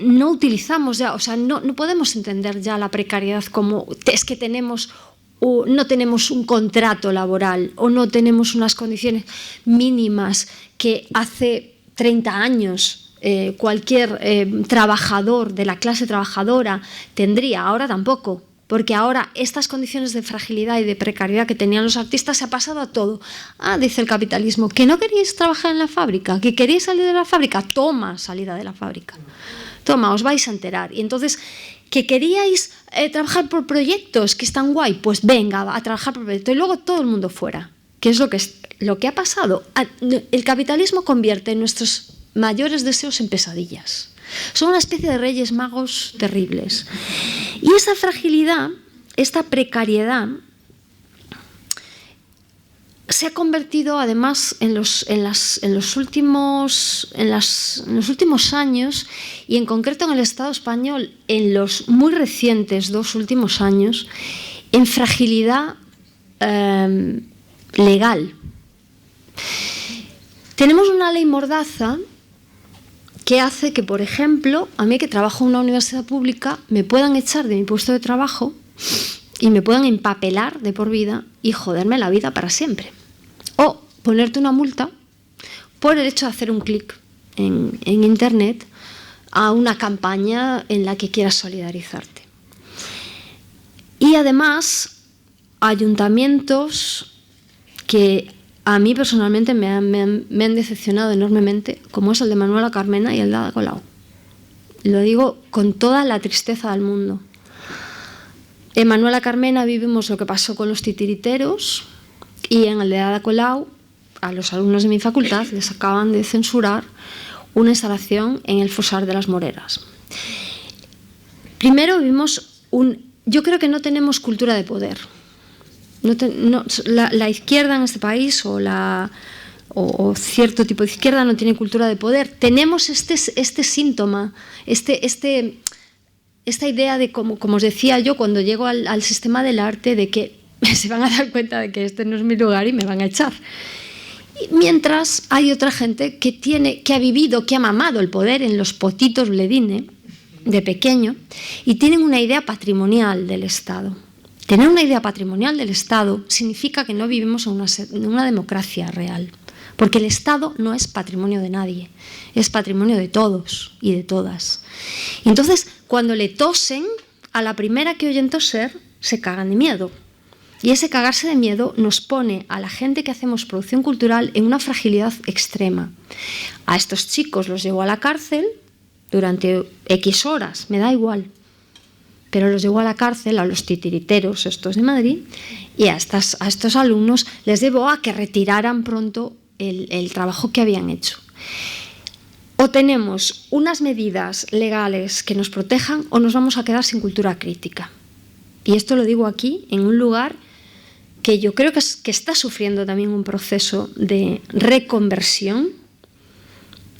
No utilizamos ya, o sea, no podemos entender ya la precariedad como es que no tenemos un contrato laboral o no tenemos unas condiciones mínimas que hace 30 años cualquier trabajador de la clase trabajadora tendría. Ahora tampoco, porque ahora estas condiciones de fragilidad y de precariedad que tenían los artistas se ha pasado a todo. Dice el capitalismo, ¿que no queríais trabajar en la fábrica? ¿Que queríais salir de la fábrica? Toma, salida de la fábrica. Toma, os vais a enterar. Y entonces, ¿que queríais trabajar por proyectos que están guay? Pues venga, a trabajar por proyectos. Y luego todo el mundo fuera. ¿Qué es lo que ha pasado? El capitalismo convierte nuestros mayores deseos en pesadillas. Son una especie de reyes magos terribles. Y esa fragilidad, esta precariedad, se ha convertido además en los últimos años, y en concreto en el Estado español en los muy recientes 2 últimos años, en fragilidad legal. Tenemos una ley mordaza que hace que, por ejemplo, a mí que trabajo en una universidad pública, me puedan echar de mi puesto de trabajo y me puedan empapelar de por vida y joderme la vida para siempre. O ponerte una multa por el hecho de hacer un clic en Internet a una campaña en la que quieras solidarizarte. Y además, ayuntamientos que a mí personalmente me han decepcionado enormemente, como es el de Manuela Carmena y el de Ada Colau. Lo digo con toda la tristeza del mundo. En Manuela Carmena vivimos lo que pasó con los titiriteros, y en el de Ada Colau, a los alumnos de mi facultad les acaban de censurar una instalación en el Fosar de las Moreras. Primero yo creo que no tenemos cultura de poder. La izquierda en este país o cierto tipo de izquierda no tiene cultura de poder. Tenemos este síntoma, esta idea de, como os decía yo, cuando llego al sistema del arte, de que se van a dar cuenta de que este no es mi lugar y me van a echar. Y mientras hay otra gente que ha vivido, que ha mamado el poder en los potitos Bledine de pequeño y tienen una idea patrimonial del Estado. Tener una idea patrimonial del Estado significa que no vivimos en una democracia real, porque el Estado no es patrimonio de nadie, es patrimonio de todos y de todas. Y entonces, cuando le tosen, a la primera que oyen toser, se cagan de miedo. Y ese cagarse de miedo nos pone a la gente que hacemos producción cultural en una fragilidad extrema. A estos chicos los llevo a la cárcel durante X horas, me da igual, pero los llevo a la cárcel, a los titiriteros estos de Madrid, y a estos alumnos les llevo a que retiraran pronto el trabajo que habían hecho. O tenemos unas medidas legales que nos protejan o nos vamos a quedar sin cultura crítica. Y esto lo digo aquí, en un lugar que yo creo que está sufriendo también un proceso de reconversión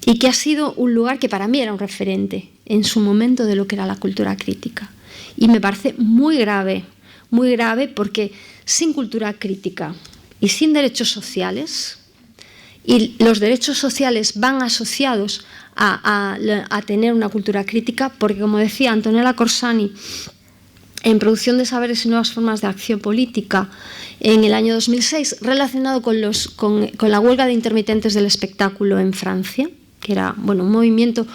y que ha sido un lugar que para mí era un referente en su momento de lo que era la cultura crítica. Y me parece muy grave porque sin cultura crítica y sin derechos sociales, y los derechos sociales van asociados a tener una cultura crítica, porque como decía Antonella Corsani en Producción de Saberes y Nuevas Formas de Acción Política en el año 2006, relacionado con la huelga de intermitentes del espectáculo en Francia, que era un movimiento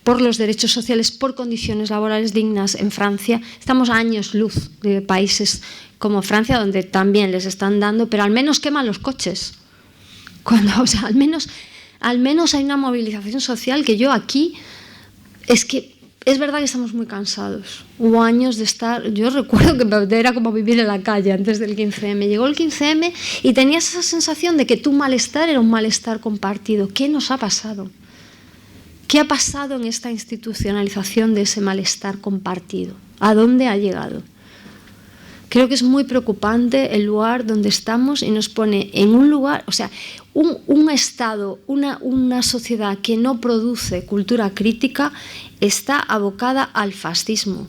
por los derechos sociales, por condiciones laborales dignas en Francia. Estamos a años luz de países como Francia, donde también les están dando, pero al menos queman los coches. Al menos hay una movilización social que yo aquí, es verdad que estamos muy cansados. Hubo años de estar, yo recuerdo que era como vivir en la calle antes del 15M. Llegó el 15M y tenías esa sensación de que tu malestar era un malestar compartido. ¿Qué nos ha pasado? ¿Qué ha pasado en esta institucionalización de ese malestar compartido? ¿A dónde ha llegado? Creo que es muy preocupante el lugar donde estamos y nos pone en un lugar, un Estado, una sociedad que no produce cultura crítica está abocada al fascismo.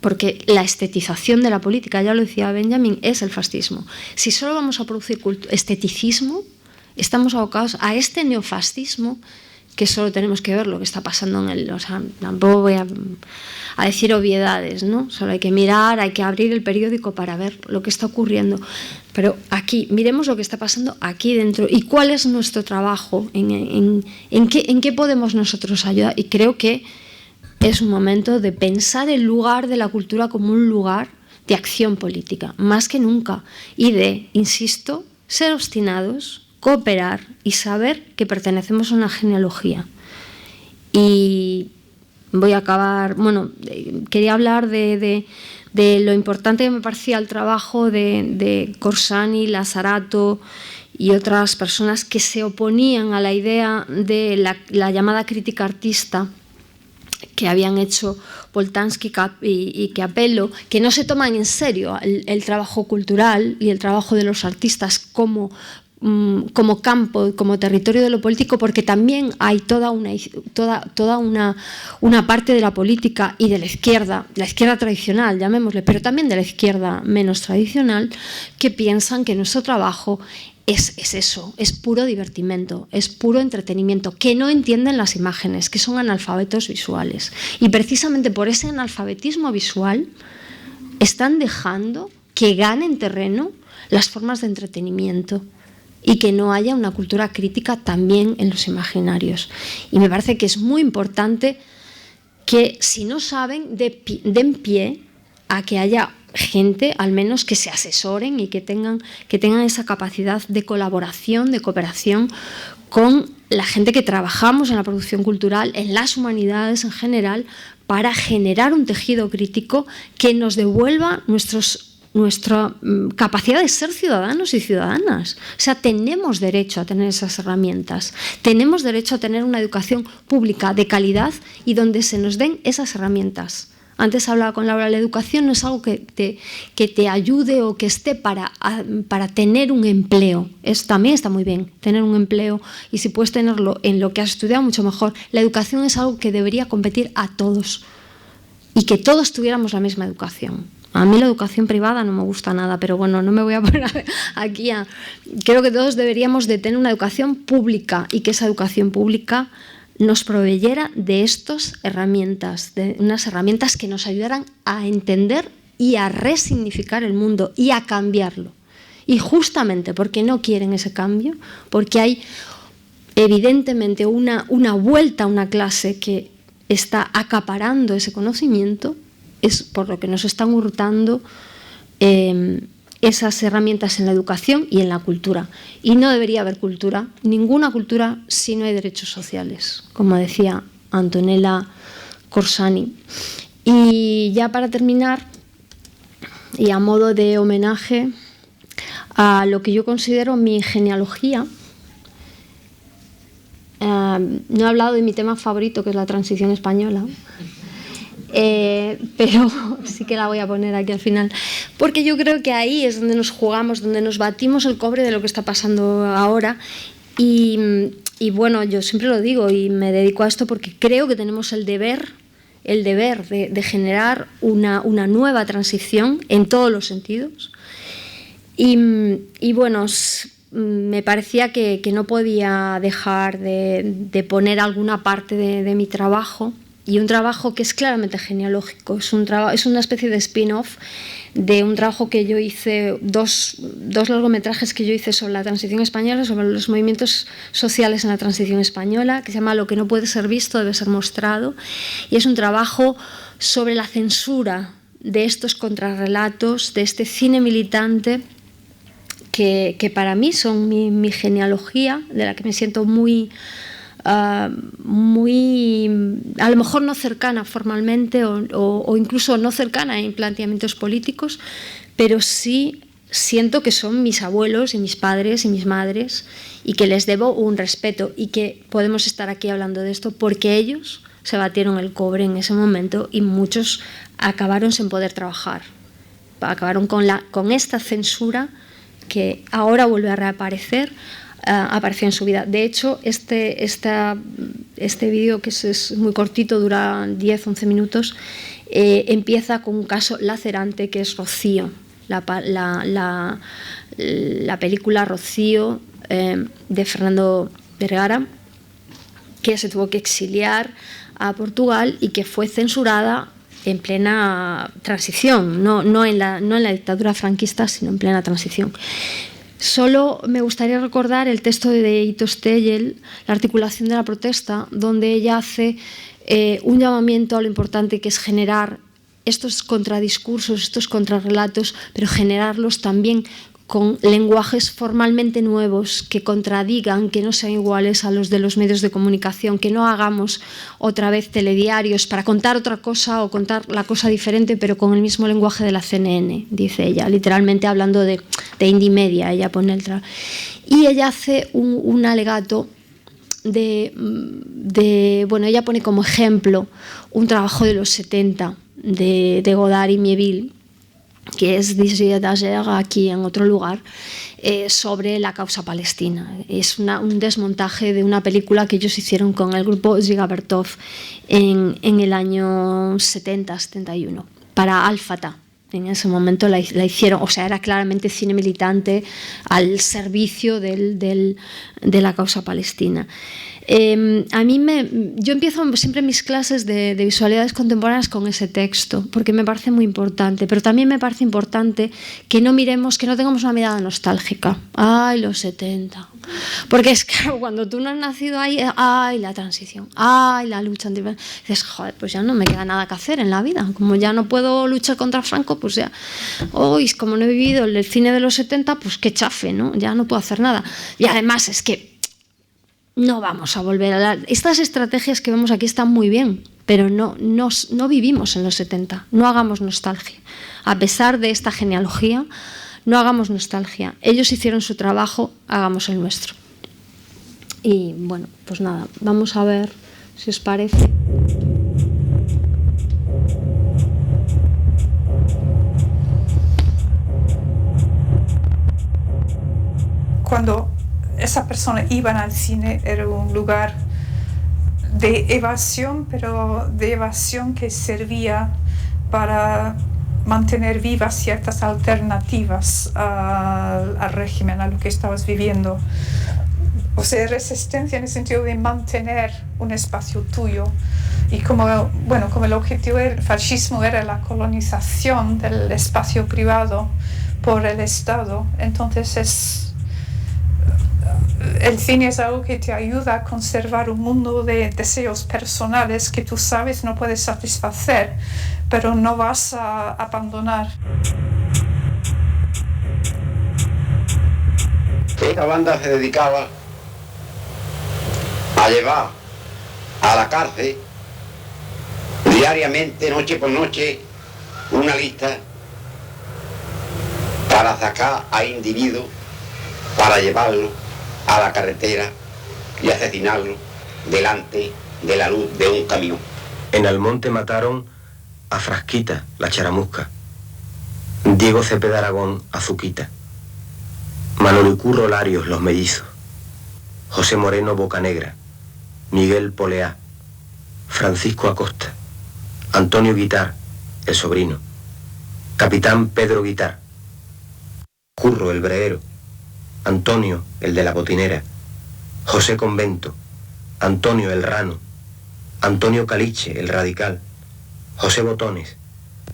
Porque la estetización de la política, ya lo decía Benjamin, es el fascismo. Si solo vamos a producir esteticismo, estamos abocados a este neofascismo, que solo tenemos que ver lo que está pasando tampoco voy a decir obviedades, ¿no? Solo hay que mirar, hay que abrir el periódico para ver lo que está ocurriendo. Pero aquí, miremos lo que está pasando aquí dentro y cuál es nuestro trabajo, en qué podemos nosotros ayudar. Y creo que es un momento de pensar el lugar de la cultura como un lugar de acción política, más que nunca, y de, insisto, ser obstinados, cooperar y saber que pertenecemos a una genealogía. Y voy a acabar, quería hablar de lo importante que me parecía el trabajo de Corsani, Lazzarato y otras personas que se oponían a la idea de la llamada crítica artista que habían hecho Boltanski y Capello, que no se toman en serio el trabajo cultural y el trabajo de los artistas como campo, como territorio de lo político, porque también hay toda una parte de la política y de la izquierda tradicional, llamémosle, pero también de la izquierda menos tradicional, que piensan que nuestro trabajo es eso, es puro divertimento, es puro entretenimiento, que no entienden las imágenes, que son analfabetos visuales. Y precisamente por ese analfabetismo visual están dejando que ganen terreno las formas de entretenimiento y que no haya una cultura crítica también en los imaginarios. Y me parece que es muy importante que, si no saben, den pie a que haya gente, al menos, que se asesoren y que tengan esa capacidad de colaboración, de cooperación con la gente que trabajamos en la producción cultural, en las humanidades en general, para generar un tejido crítico que nos devuelva nuestra capacidad de ser ciudadanos y ciudadanas. O sea, tenemos derecho a tener esas herramientas, tenemos derecho a tener una educación pública de calidad y donde se nos den esas herramientas. Antes hablaba con Laura, la educación no es algo que te ayude o que esté para tener un empleo. Eso también está muy bien, tener un empleo, y si puedes tenerlo en lo que has estudiado, mucho mejor. La educación es algo que debería competir a todos y que todos tuviéramos la misma educación. A mí la educación privada no me gusta nada, pero bueno, no me voy a poner aquí Creo que todos deberíamos de tener una educación pública y que esa educación pública nos proveyera de estas herramientas, de unas herramientas que nos ayudaran a entender y a resignificar el mundo y a cambiarlo. Y justamente porque no quieren ese cambio, porque hay evidentemente una vuelta a una clase que está acaparando ese conocimiento, es por lo que nos están hurtando esas herramientas en la educación y en la cultura. Y no debería haber cultura, ninguna cultura, si no hay derechos sociales, como decía Antonella Corsani. Y ya para terminar, y a modo de homenaje a lo que yo considero mi genealogía, no he hablado de mi tema favorito, que es la transición española, pero sí que la voy a poner aquí al final, porque yo creo que ahí es donde nos jugamos, donde nos batimos el cobre de lo que está pasando ahora. Y bueno, yo siempre lo digo y me dedico a esto porque creo que tenemos el deber de generar una nueva transición en todos los sentidos. Y bueno, me parecía que no podía dejar de poner alguna parte de mi trabajo, y un trabajo que es claramente genealógico. Es una especie de spin-off de un trabajo que yo hice, dos largometrajes que yo hice sobre la transición española, sobre los movimientos sociales en la transición española, que se llama Lo que no puede ser visto debe ser mostrado, y es un trabajo sobre la censura de estos contrarrelatos, de este cine militante que para mí son mi genealogía, de la que me siento muy, a lo mejor no cercana formalmente o incluso no cercana en planteamientos políticos, pero sí siento que son mis abuelos y mis padres y mis madres, y que les debo un respeto, y que podemos estar aquí hablando de esto porque ellos se batieron el cobre en ese momento y muchos acabaron sin poder trabajar, acabaron con esta censura que ahora vuelve a reaparecer. Apareció en su vida. De hecho, este vídeo, que es muy cortito, dura 10-11 minutos, empieza con un caso lacerante que es Rocío, la película Rocío de Fernando Vergara, que se tuvo que exiliar a Portugal y que fue censurada en plena transición, no en la dictadura franquista, sino en plena transición. Solo me gustaría recordar el texto de Ito Steyel, La articulación de la protesta, donde ella hace un llamamiento a lo importante que es generar estos contradiscursos, estos contrarrelatos, pero generarlos también con lenguajes formalmente nuevos que contradigan, que no sean iguales a los de los medios de comunicación, que no hagamos otra vez telediarios para contar otra cosa o contar la cosa diferente, pero con el mismo lenguaje de la CNN, dice ella, literalmente hablando de indie media. Ella pone y ella hace un alegato bueno, ella pone como ejemplo un trabajo de los 70 de Godard y Mieville, que es Désir d'Ager, aquí en otro lugar, sobre la causa palestina. Es un desmontaje de una película que ellos hicieron con el grupo Ziga Bertov en el año 70-71 para Al Fatah. En ese momento la hicieron, o sea, era claramente cine militante al servicio de la causa palestina. Yo empiezo siempre mis clases de visualidades contemporáneas con ese texto, porque me parece muy importante, pero también me parece importante que no tengamos una mirada nostálgica. ¡Ay, los 70! Porque es claro, cuando tú no has nacido ahí, ¡ay, la transición! ¡Ay, la lucha anti... Dices, joder, pues ya no me queda nada que hacer en la vida. Como ya no puedo luchar contra Franco, pues ya... Hoy, como no he vivido el cine de los 70, pues qué chafe, ¿no? Ya no puedo hacer nada. Y además es que no vamos a volver a estas estrategias que vemos aquí están muy bien, pero no vivimos en los 70. No hagamos nostalgia. A pesar de esta genealogía, no hagamos nostalgia. Ellos hicieron su trabajo, hagamos el nuestro. Y bueno, pues nada, vamos a ver si os parece. Cuando esa persona iba al cine era un lugar de evasión, pero de evasión que servía para mantener vivas ciertas alternativas al régimen, a lo que estabas viviendo. O sea, resistencia en el sentido de mantener un espacio tuyo. Y como el objetivo del fascismo era la colonización del espacio privado por el Estado, entonces el cine es algo que te ayuda a conservar un mundo de deseos personales que tú sabes no puedes satisfacer, pero no vas a abandonar. Esta banda se dedicaba a llevar a la cárcel diariamente, noche por noche, una lista para sacar a individuos, para llevarlo a la carretera y asesinarlo delante de la luz de un camión. En Almonte mataron a Frasquita, la charamusca, Diego Cepeda Aragón, Azuquita, Manolo y Curro Larios, los mellizos, José Moreno, Bocanegra, Miguel Poleá, Francisco Acosta, Antonio Guitar, el sobrino, Capitán Pedro Guitar, Curro, el breguero, Antonio, el de la botinera, José Convento, Antonio, el rano, Antonio Caliche, el radical, José Botones,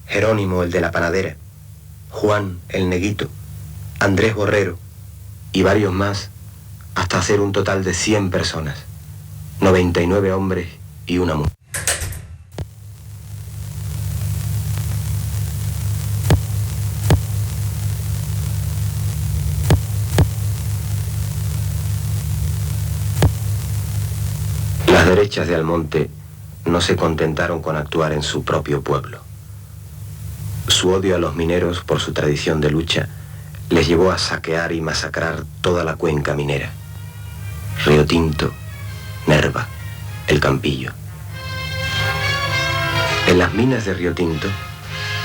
Jerónimo, el de la panadera, Juan, el neguito, Andrés Borrero y varios más, hasta hacer un total de 100 personas, 99 hombres y una mujer. Las derechas de Almonte no se contentaron con actuar en su propio pueblo. Su odio a los mineros por su tradición de lucha les llevó a saquear y masacrar toda la cuenca minera. Río Tinto, Nerva, El Campillo. En las minas de Río Tinto,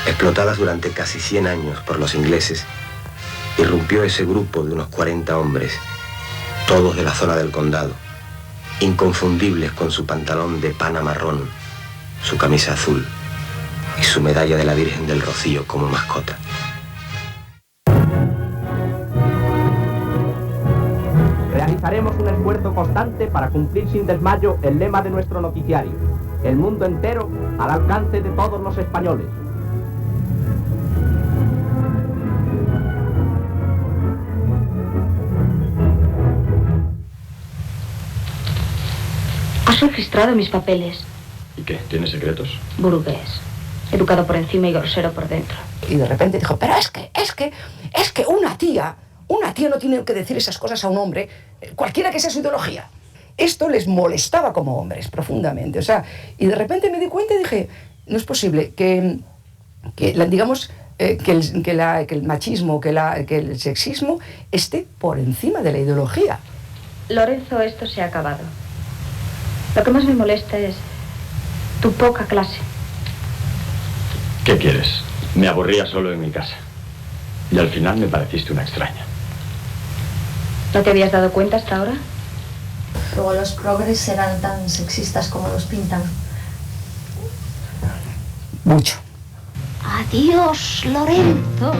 explotadas durante casi 100 años por los ingleses, irrumpió ese grupo de unos 40 hombres, todos de la zona del condado, inconfundibles con su pantalón de pana marrón, su camisa azul y su medalla de la Virgen del Rocío como mascota. Realizaremos un esfuerzo constante para cumplir sin desmayo el lema de nuestro noticiario: el mundo entero al alcance de todos los españoles. Has registrado mis papeles. ¿Y qué? ¿Tienes secretos? Burgués. Educado por encima y grosero por dentro. Y de repente dijo, pero es que una tía no tiene que decir esas cosas a un hombre, cualquiera que sea su ideología. Esto les molestaba como hombres profundamente. O sea, y de repente me di cuenta y dije, no es posible que el machismo, que el sexismo esté por encima de la ideología. Lorenzo, esto se ha acabado. Lo que más me molesta es tu poca clase. ¿Qué quieres? Me aburría solo en mi casa. Y al final me pareciste una extraña. ¿No te habías dado cuenta hasta ahora? Luego los progres serán tan sexistas como los pintan. Mucho. Adiós, Lorenzo.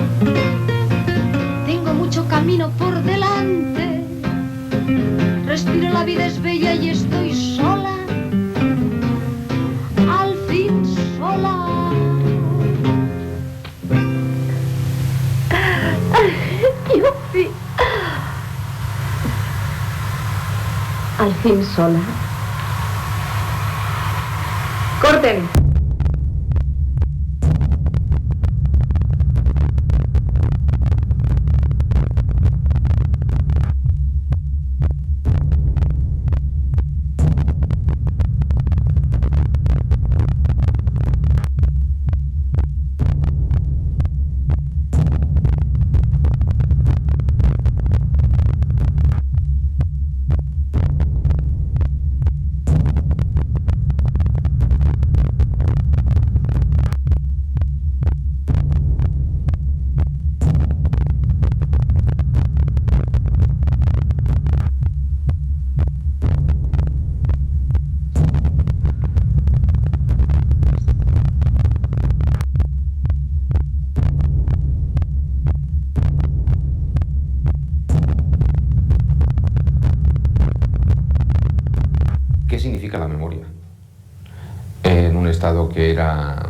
Tengo mucho camino por delante. Respiro, la vida es bella y estoy sola. Al fin sola. Sí. Al fin sola. ¡Corten! ¿Qué significa la memoria? En un estado que era,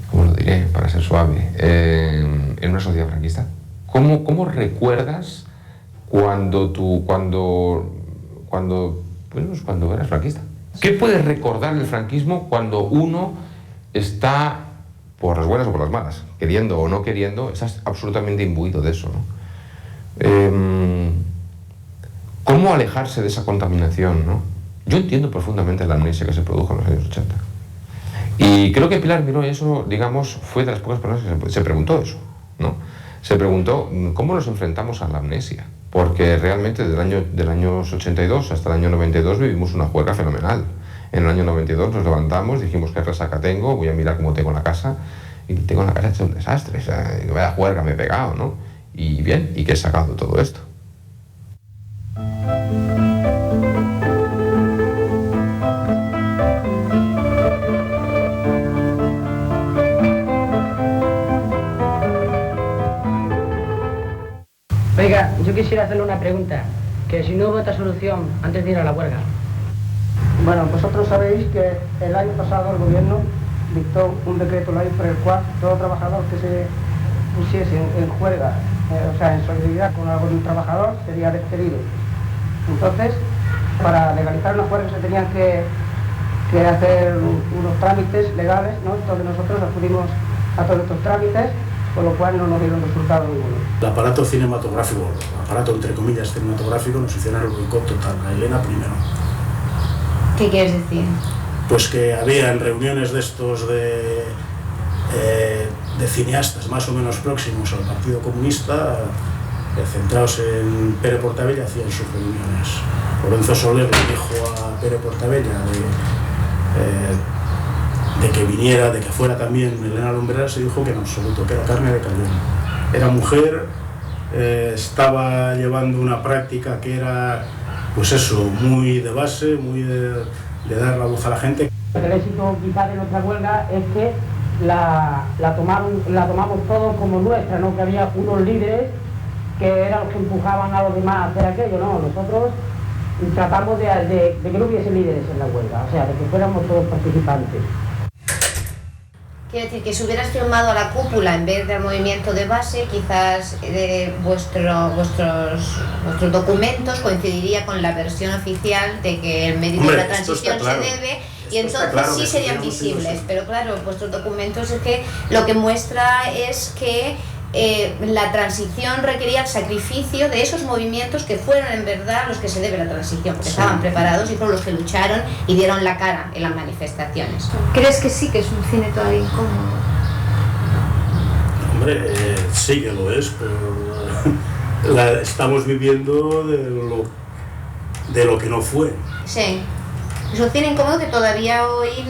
¿cómo lo diré para ser suave? En una sociedad franquista. ¿Cómo recuerdas cuando eras franquista? ¿Qué puedes recordar del franquismo cuando uno está, por las buenas o por las malas, queriendo o no queriendo, estás absolutamente imbuido de eso, ¿no? ¿Cómo alejarse de esa contaminación, ¿no? Yo entiendo profundamente la amnesia que se produjo en los años 80. Y creo que Pilar Miró, eso, digamos, fue de las pocas personas que se preguntó eso, ¿no? Se preguntó cómo nos enfrentamos a la amnesia, porque realmente del año 82 hasta el año 92 vivimos una juerga fenomenal. En el año 92 nos levantamos, dijimos qué resaca tengo, voy a mirar cómo tengo la casa, y tengo la casa hecha un desastre, o sea, vaya juerga me he pegado, ¿no? Y bien, ¿y qué he sacado todo esto? Oiga, yo quisiera hacerle una pregunta, que si no hubo otra solución antes de ir a la huelga. Bueno, vosotros sabéis que el año pasado el gobierno dictó un decreto ley por el cual todo trabajador que se pusiese en huelga, o sea, en solidaridad con algún trabajador, sería despedido. Entonces, para legalizar una huelga se tenían que hacer unos trámites legales, ¿no? Entonces nosotros acudimos a todos estos trámites, con lo cual no nos dieron resultado ninguno. El aparato cinematográfico, aparato entre comillas cinematográfico, nos hicieron el boicot total, a Elena primero. ¿Qué quieres decir? Pues que había en reuniones de estos de cineastas más o menos próximos al Partido Comunista, centrados en Pere Portabella, hacían sus reuniones. Lorenzo Soler le dijo a Pere Portabella de que viniera, de que fuera también Elena Lumbreras, y dijo que en absoluto, que era carne de cañón. Era mujer, estaba llevando una práctica que era, pues eso, muy de base, muy de dar la voz a la gente. El éxito quizás de nuestra huelga es que la tomamos todos como nuestra, ¿no? Que había unos líderes que eran los que empujaban a los demás a hacer aquello, ¿no? Nosotros tratamos de que no hubiese líderes en la huelga, o sea, de que fuéramos todos participantes. Quiero decir que si hubieras firmado a la cúpula en vez del movimiento de base, quizás vuestros documentos coincidiría con la versión oficial de que el medio de la transición claro. Se debe y esto entonces claro, sí serían visibles. Pero claro, vuestros documentos es que lo que muestra es que la transición requería el sacrificio de esos movimientos que fueron en verdad los que se debe la transición, porque sí. Estaban preparados y fueron los que lucharon y dieron la cara en las manifestaciones. ¿Crees que sí que es un cine todavía incómodo? Hombre, sí que lo es, pero estamos viviendo de lo que no fue. Sí. Es un cine incómodo que todavía hoy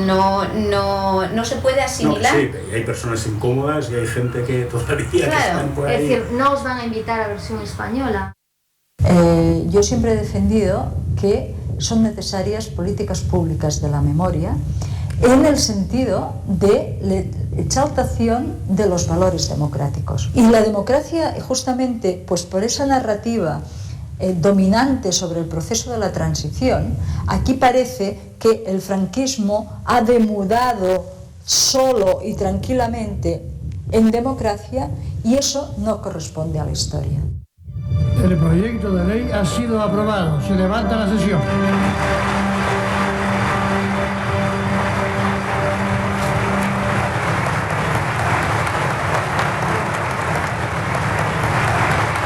no se puede asimilar. No, sí, hay personas incómodas y hay gente que todavía claro, que están por ahí. Es decir, no os van a invitar a versión española. Yo siempre he defendido que son necesarias políticas públicas de la memoria en el sentido de la exaltación de los valores democráticos. Y la democracia, justamente, pues por esa narrativa dominante sobre el proceso de la transición, aquí parece que el franquismo ha demudado solo y tranquilamente en democracia y eso no corresponde a la historia. El proyecto de ley ha sido aprobado. Se levanta la sesión.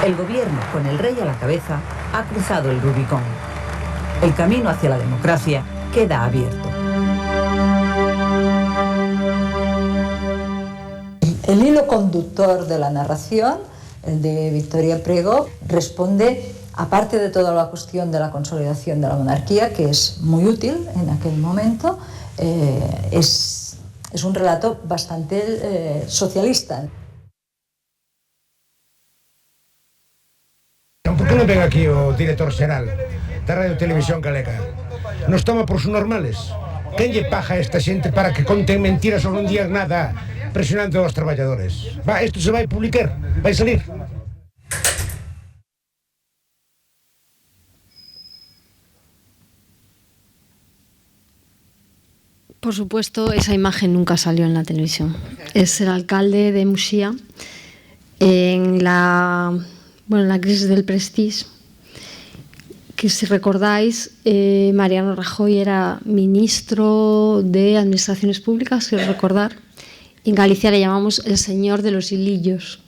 El gobierno, con el rey a la cabeza, ha cruzado el Rubicón. El camino hacia la democracia queda abierto. El hilo conductor de la narración, el de Victoria Prego, responde, aparte de toda la cuestión de la consolidación de la monarquía, que es muy útil en aquel momento, es un relato bastante socialista. ¿Por qué non ven aquí o director xeral da Radio Televisión Galega? Nos toma por subnormales. Quen lle paga a esta xente para que conten mentiras ou non digan nada presionando aos traballadores? Va, isto se vai publicar, vai salir. Por supuesto, esa imagen nunca salió en la televisión. Es el alcalde de Muxía en la crisis del Prestige, que si recordáis, Mariano Rajoy era ministro de Administraciones Públicas, quiero recordar. En Galicia le llamamos el señor de los hilillos.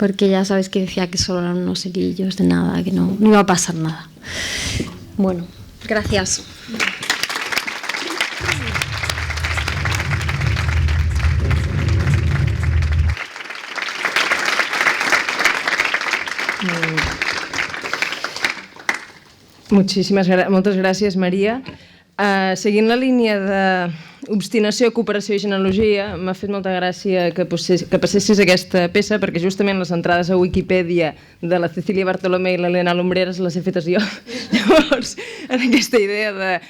porque ya sabes que decía que solo eran unos cerillos de nada, que no iba a pasar nada. Bueno, gracias. Moltes gràcies, Maria. Seguint la línia d'obstinació, cooperació i genealogia, m'ha fet molta gràcia que passessis aquesta peça, perquè justament les entrades a Wikipedia de la Cecília Bartolomé i l'Helena Lumbreras les he fetes jo. Llavors, en aquesta idea de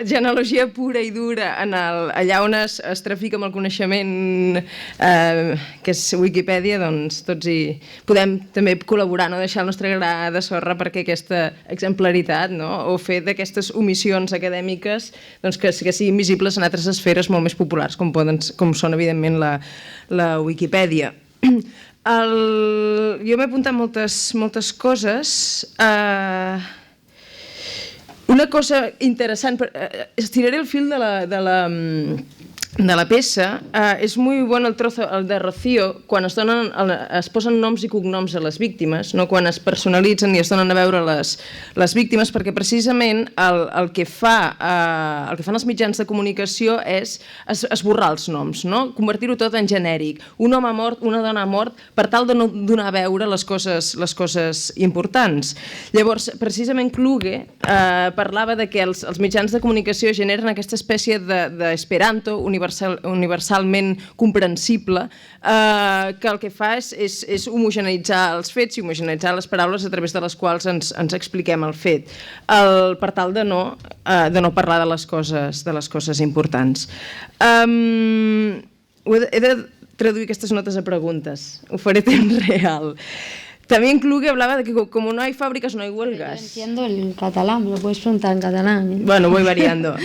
genealogia pura i dura, allà on es trafica amb el coneixement que és Wikipedia, doncs tots hi podem també col·laborar, no deixar el nostre gra de sorra perquè aquesta exemplaritat, o fer d'aquestes omissions acadèmiques que siguin visibles en altres esferes molt més populars, com són evidentment la Wikipedia. Jo m'he apuntat moltes coses. Una cosa interessant, estiraré el fil de la peça, és molt bon el trozo de Rocío quan es posen noms i cognoms a les víctimes, quan es personalitzen i es donen a veure les víctimes, perquè precisament el que fan els mitjans de comunicació és esborrar els noms, convertir-ho tot en genèric. Un home mort, una dona mort, per tal de no donar a veure les coses importants. Llavors, precisament Kluge parlava de que els mitjans de comunicació generen aquesta espècie d'esperanto universalment comprensible, que el que fa és homogeneïtzar els fets i homogeneïtzar les paraules a través de les quals ens expliquem el fet, per tal de no parlar de les coses importants. He de traduir aquestes notes a preguntes, ho faré a temps real. También Kluge hablaba de que como no hay fábricas no hay huelgas. Yo entiendo el catalán, me lo puedes preguntar en catalán. Bueno, voy variando,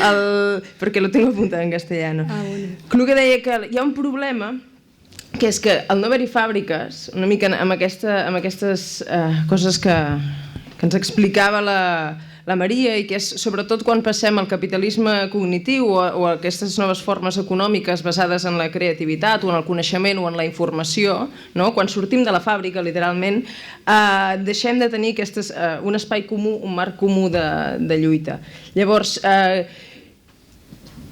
porque lo tengo apuntado en castellano. Bueno. Kluge deia que hi ha un problema, que és que al no haver-hi fàbriques, una mica amb aquestes coses que ens explicava la Maria, i que és sobretot quan passem al capitalisme cognitiu o a aquestes noves formes econòmiques basades en la creativitat o en el coneixement o en la informació, quan sortim de la fàbrica, literalment, deixem de tenir un espai comú, un marc comú de lluita. Llavors,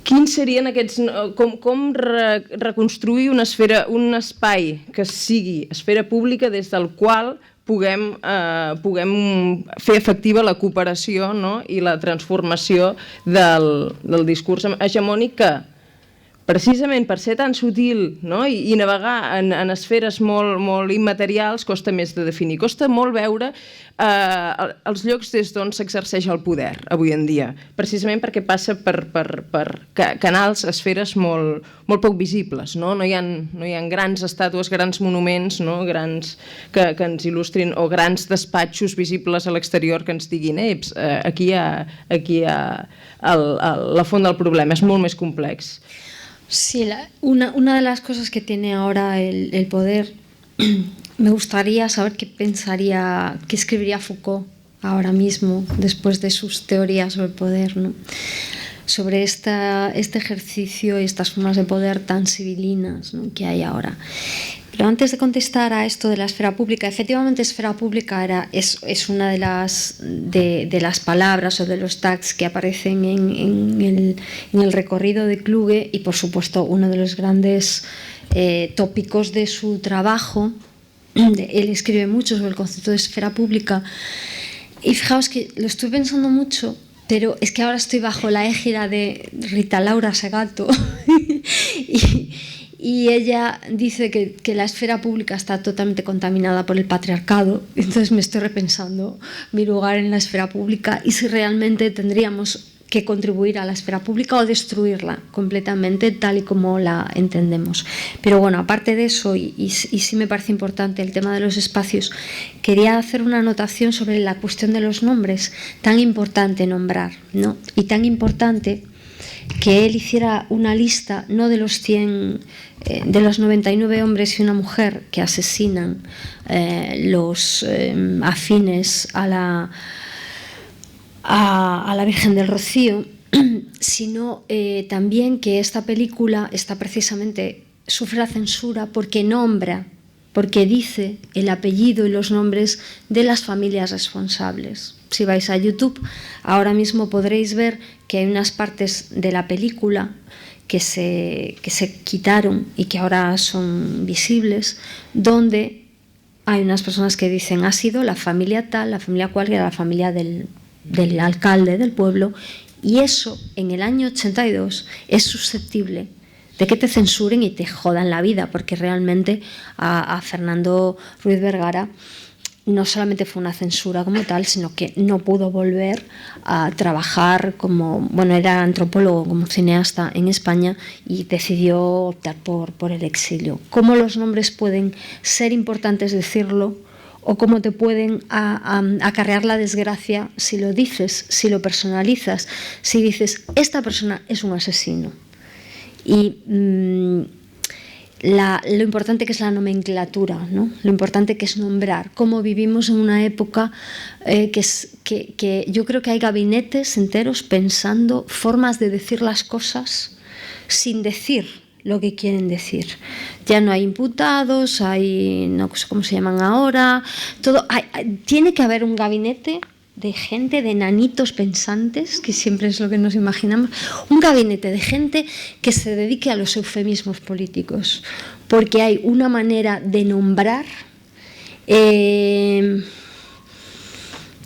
quins serien aquests... Com reconstruir un espai que sigui esfera pública des del qual puguem fer efectiva la cooperació i la transformació del discurs hegemònic que, precisament per ser tan sutil i navegar en esferes molt immaterials, costa més de definir. Costa molt veure els llocs des d'on s'exerceix el poder avui en dia, precisament perquè passa per canals, esferes molt poc visibles. No hi ha grans estàtues, grans monuments que ens il·lustrin, o grans despatxos visibles a l'exterior que ens diguin aquí hi ha la font del problema, és molt més complex. Sí, una de las cosas que tiene ahora el poder, me gustaría saber qué escribiría Foucault ahora mismo, después de sus teorías sobre el poder, sobre este ejercicio y estas formas de poder tan civilinas que hay ahora. Pero antes de contestar a esto de la esfera pública, efectivamente esfera pública es una de las palabras o de los tags que aparecen en el recorrido de Kluge, y por supuesto uno de los grandes tópicos de su trabajo. Él escribe mucho sobre el concepto de esfera pública, y fijaos que lo estoy pensando mucho, pero es que ahora estoy bajo la égida de Rita Laura Segato y ella dice que la esfera pública está totalmente contaminada por el patriarcado. Entonces me estoy repensando mi lugar en la esfera pública y si realmente tendríamos que contribuir a la esfera pública o destruirla completamente tal y como la entendemos. Pero bueno, aparte de eso, y sí me parece importante el tema de los espacios, quería hacer una anotación sobre la cuestión de los nombres, tan importante nombrar, y tan importante que él hiciera una lista no de los 99 hombres y una mujer que asesinan los afines a la Virgen del Rocío, sino también que esta película precisamente sufre la censura porque nombra porque dice el apellido y los nombres de las familias responsables. Si vais a YouTube, ahora mismo podréis ver que hay unas partes de la película que se quitaron y que ahora son visibles, donde hay unas personas que dicen ha sido la familia tal, la familia cual, que era la familia del alcalde del pueblo, y eso en el año 82 es susceptible de que te censuren y te jodan la vida, porque realmente a Fernando Ruiz Vergara no solamente fue una censura como tal, sino que no pudo volver a trabajar como, bueno, era antropólogo, como cineasta en España, y decidió optar por el exilio. ¿Cómo los nombres pueden ser importantes decirlo, o cómo te pueden acarrear la desgracia si lo dices, si lo personalizas, si dices, esta persona es un asesino? Y lo importante que es la nomenclatura, ¿no? Lo importante que es nombrar. Cómo vivimos en una época que yo creo que hay gabinetes enteros pensando formas de decir las cosas sin decir lo que quieren decir. Ya no hay imputados, hay, no sé cómo se llaman ahora, todo. Tiene que haber un gabinete de gente, de nanitos pensantes, que siempre es lo que nos imaginamos, un gabinete de gente que se dedique a los eufemismos políticos, porque hay una manera de nombrar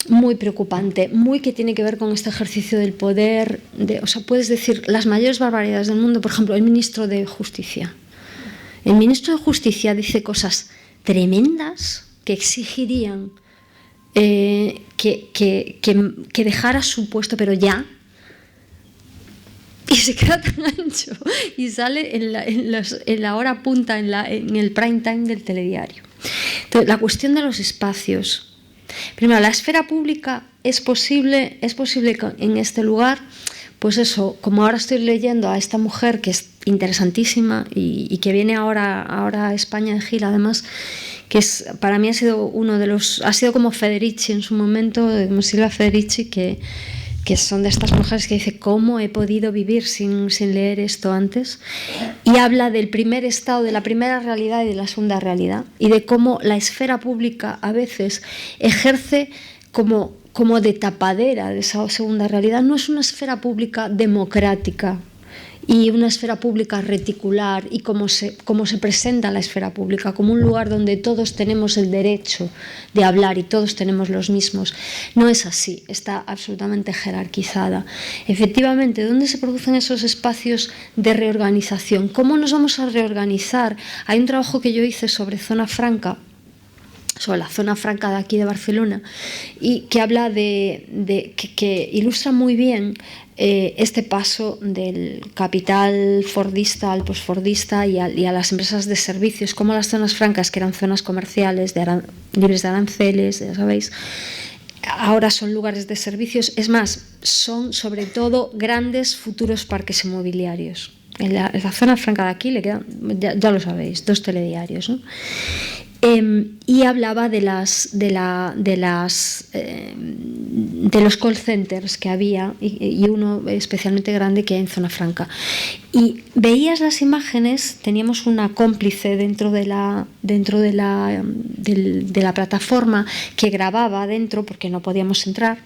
muy preocupante, muy que tiene que ver con este ejercicio del poder, o sea, puedes decir las mayores barbaridades del mundo. Por ejemplo, el ministro de Justicia. El ministro de Justicia dice cosas tremendas que exigirían que dejara su puesto, pero ya, y se queda tan ancho y sale en la hora punta, en el prime time del telediario. Entonces, la cuestión de los espacios. Primero, la esfera pública es posible en este lugar, pues eso, como ahora estoy leyendo a esta mujer que es interesantísima y que viene ahora a España en gira, además, que para mí ha sido ha sido como Federici en su momento, como Silvia Federici, que son de estas mujeres que dice cómo he podido vivir sin leer esto antes, y habla del primer estado, de la primera realidad y de la segunda realidad, y de cómo la esfera pública a veces ejerce como de tapadera de esa segunda realidad. No es una esfera pública democrática y una esfera pública reticular, y cómo se presenta la esfera pública como un lugar donde todos tenemos el derecho de hablar y todos tenemos los mismos. No es así, está absolutamente jerarquizada. Efectivamente, ¿dónde se producen esos espacios de reorganización? ¿Cómo nos vamos a reorganizar? Hay un trabajo que yo hice sobre Zona Franca, sobre la zona franca de aquí de Barcelona, y que habla que ilustra muy bien este paso del capital fordista al posfordista y a las empresas de servicios, como las zonas francas, que eran zonas comerciales libres de aranceles, ya sabéis, ahora son lugares de servicios. Es más, son sobre todo grandes futuros parques inmobiliarios. En la zona franca de aquí le quedan, ya lo sabéis, 2 telediarios, ¿no? Y hablaba de los call centers que había, y uno especialmente grande que hay en Zona Franca. Y veías las imágenes, teníamos una cómplice dentro de la plataforma que grababa dentro, porque no podíamos entrar,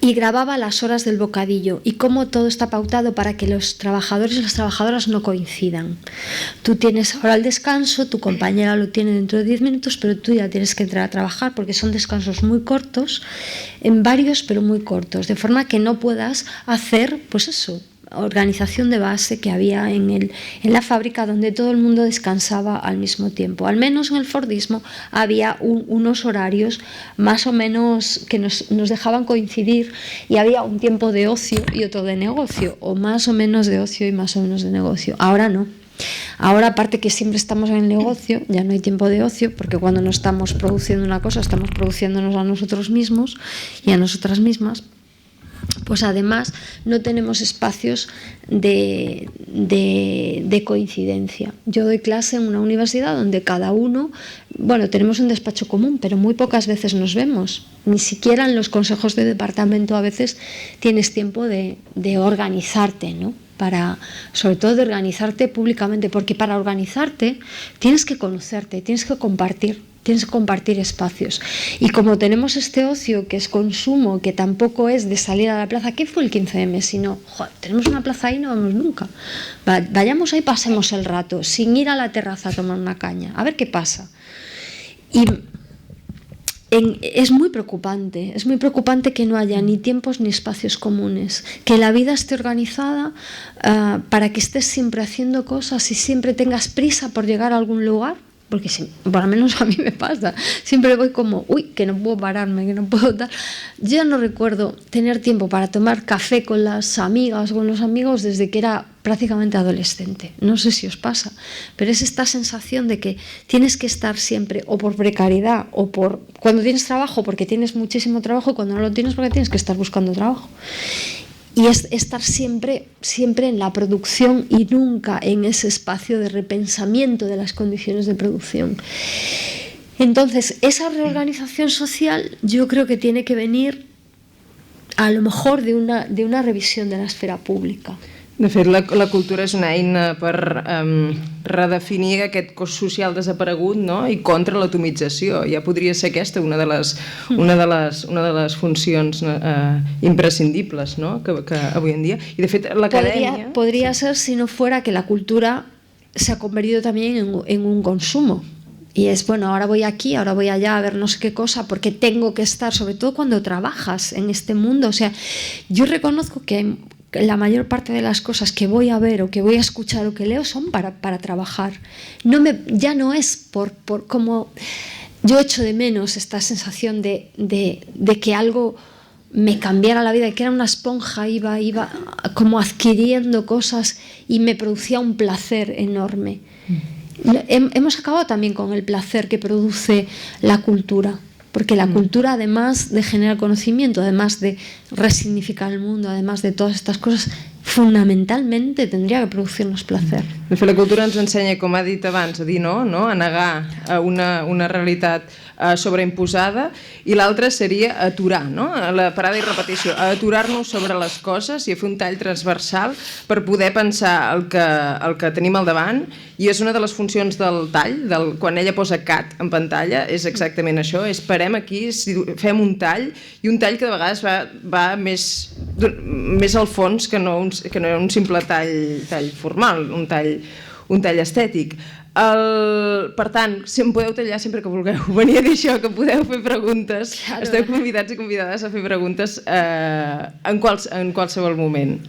y grababa las horas del bocadillo y cómo todo está pautado para que los trabajadores y las trabajadoras no coincidan. Tú tienes ahora el descanso, tu compañera lo tiene dentro de 10 minutos, pero tú ya tienes que entrar a trabajar, porque son descansos muy cortos, en varios pero muy cortos, de forma que no puedas hacer, pues eso, organización de base que había en la fábrica, donde todo el mundo descansaba al mismo tiempo. Al menos en el fordismo había unos horarios más o menos que nos dejaban coincidir, y había un tiempo de ocio y otro de negocio, o más o menos de ocio y más o menos de negocio. Ahora no. Ahora, aparte que siempre estamos en el negocio, ya no hay tiempo de ocio, porque cuando no estamos produciendo una cosa, estamos produciéndonos a nosotros mismos y a nosotras mismas. Pues además no tenemos espacios de coincidencia. Yo doy clase en una universidad donde cada uno, bueno, tenemos un despacho común, pero muy pocas veces nos vemos. Ni siquiera en los consejos de departamento a veces tienes tiempo de organizarte, ¿no? sobre todo de organizarte públicamente, porque para organizarte tienes que conocerte, tienes que compartir espacios. Y como tenemos este ocio que es consumo, que tampoco es de salir a la plaza, ¿qué fue el 15M? Sino, joder, tenemos una plaza ahí y no vamos nunca. Vayamos ahí, pasemos el rato, sin ir a la terraza a tomar una caña, a ver qué pasa. Y es muy preocupante que no haya ni tiempos ni espacios comunes, que la vida esté organizada para que estés siempre haciendo cosas y siempre tengas prisa por llegar a algún lugar. Porque por lo menos a mí me pasa, siempre voy como, que no puedo pararme, que no puedo dar. Yo ya no recuerdo tener tiempo para tomar café con las amigas o con los amigos desde que era prácticamente adolescente. No sé si os pasa, pero es esta sensación de que tienes que estar siempre, o por precariedad, o por cuando tienes trabajo porque tienes muchísimo trabajo, y cuando no lo tienes porque tienes que estar buscando trabajo. Y es estar siempre en la producción y nunca en ese espacio de repensamiento de las condiciones de producción. Entonces, esa reorganización social yo creo que tiene que venir a lo mejor de una revisión de la esfera pública. De fet, la cultura és una eina per redefinir aquest cos social desaparegut, no? I contra l'atomització. Ja podria ser aquesta una de les funcions imprescindibles, no? que avui en dia. I de fet, l'acadèmia... Podría ser si no fuera que la cultura se ha convertido también en un consumo. Y es, bueno, ahora voy aquí, ahora voy allá a ver no sé qué cosa, porque tengo que estar, sobre todo cuando trabajas en este mundo. O sea, yo reconozco que la mayor parte de las cosas que voy a ver o que voy a escuchar o que leo son para trabajar. Ya no es por como... Yo echo de menos esta sensación de que algo me cambiara la vida, que era una esponja, iba como adquiriendo cosas y me producía un placer enorme. Hemos acabado también con el placer que produce la cultura. Porque la cultura, además de generar conocimiento, además de resignificar el mundo, además de todas estas cosas, fonamentalmente tendria que producir-nos placer. De fet, la cultura ens ensenya, com ha dit abans, a dir no, a negar una realitat sobreimposada, i l'altra seria aturar, no? La parada i repetició, aturar-nos sobre les coses i fer un tall transversal per poder pensar el que tenim al davant, i és una de les funcions del tall, quan ella posa cat en pantalla, és exactament això, és parem aquí, fem un tall, i un tall que de vegades va més al fons que no un simple tall formal, un tall estètic. Per tant, si em podeu tallar sempre que vulgueu, venia a dir això, que podeu fer preguntes, esteu convidats i convidades a fer preguntes en qualsevol moment,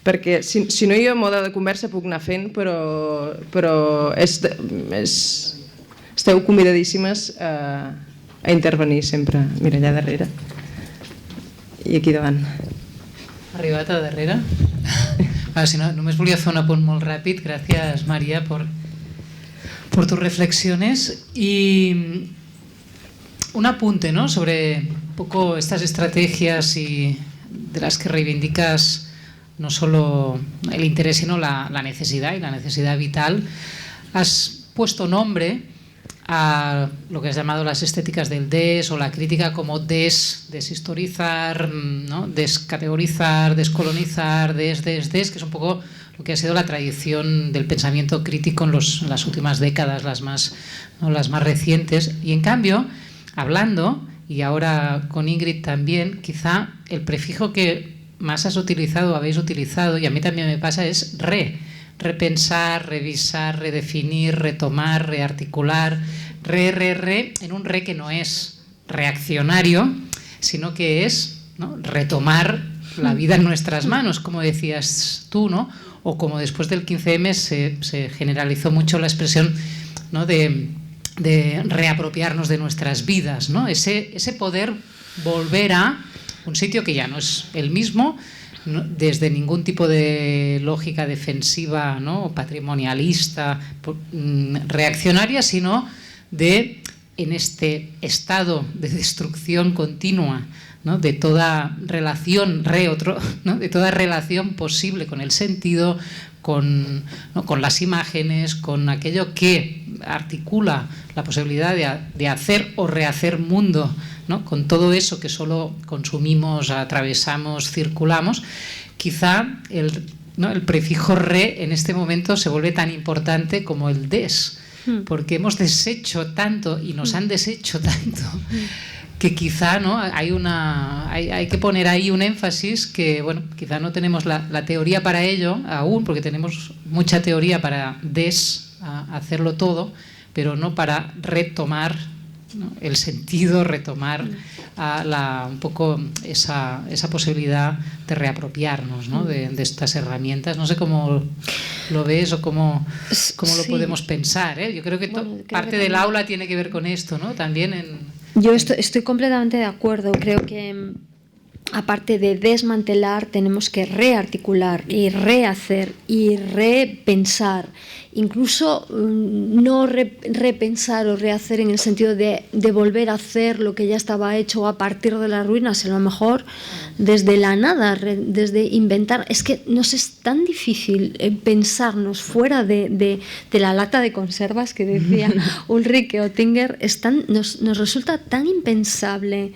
perquè si no hi ha mode de conversa puc anar fent, però esteu convidadíssimes a intervenir sempre. Mira, allà darrere i aquí davant. Arribat a darrere. Si no, només volia fer un apunt molt ràpid. Gràcies, María, por tus reflexiones. Y un apunte, ¿no?, sobre un poco estas estrategias y de las que reivindicas no solo el interés, sino la necesidad y la necesidad vital. Has puesto nombre a lo que has llamado las estéticas del des o la crítica como deshistorizar, ¿no?, descategorizar, descolonizar, que es un poco lo que ha sido la tradición del pensamiento crítico en las últimas décadas, las más recientes. Y en cambio, hablando, y ahora con Ingrid también, quizá el prefijo que más habéis utilizado, y a mí también me pasa, es repensar, revisar, redefinir, retomar, rearticular, en un que no es reaccionario, sino que es, ¿no?, retomar la vida en nuestras manos, como decías tú, ¿no? O como después del 15M se generalizó mucho la expresión, ¿no?, de reapropiarnos de nuestras vidas, ¿no? Ese poder volver a un sitio que ya no es el mismo, ¿no?, desde ningún tipo de lógica defensiva, ¿no?, patrimonialista, reaccionaria, sino en este estado de destrucción continua, ¿no?, de toda relación ¿no?, de toda relación posible con el sentido, con las imágenes, con aquello que articula la posibilidad de hacer o rehacer mundo, ¿no?, con todo eso que solo consumimos, atravesamos, circulamos. Quizá el ¿no? El prefijo re en este momento se vuelve tan importante como el des, porque hemos deshecho tanto y nos han deshecho tanto que quizá, ¿no? hay que poner ahí un énfasis que, bueno, quizá no tenemos la teoría para ello aún, porque tenemos mucha teoría para hacerlo todo, pero no para retomar, ¿no? El sentido, retomar un poco esa posibilidad de reapropiarnos, ¿no? de estas herramientas. No sé cómo lo ves o cómo lo podemos pensar, ¿eh? Yo creo que parte del aula tiene que ver con esto, ¿no? También Yo estoy completamente de acuerdo. Creo que aparte de desmantelar, tenemos que rearticular y rehacer y repensar. Incluso no repensar o rehacer en el sentido de volver a hacer lo que ya estaba hecho a partir de las ruinas, a lo mejor desde la nada, desde inventar. Es que nos es tan difícil pensarnos fuera de la lata de conservas que decía Ulrike Oettinger, nos resulta tan impensable,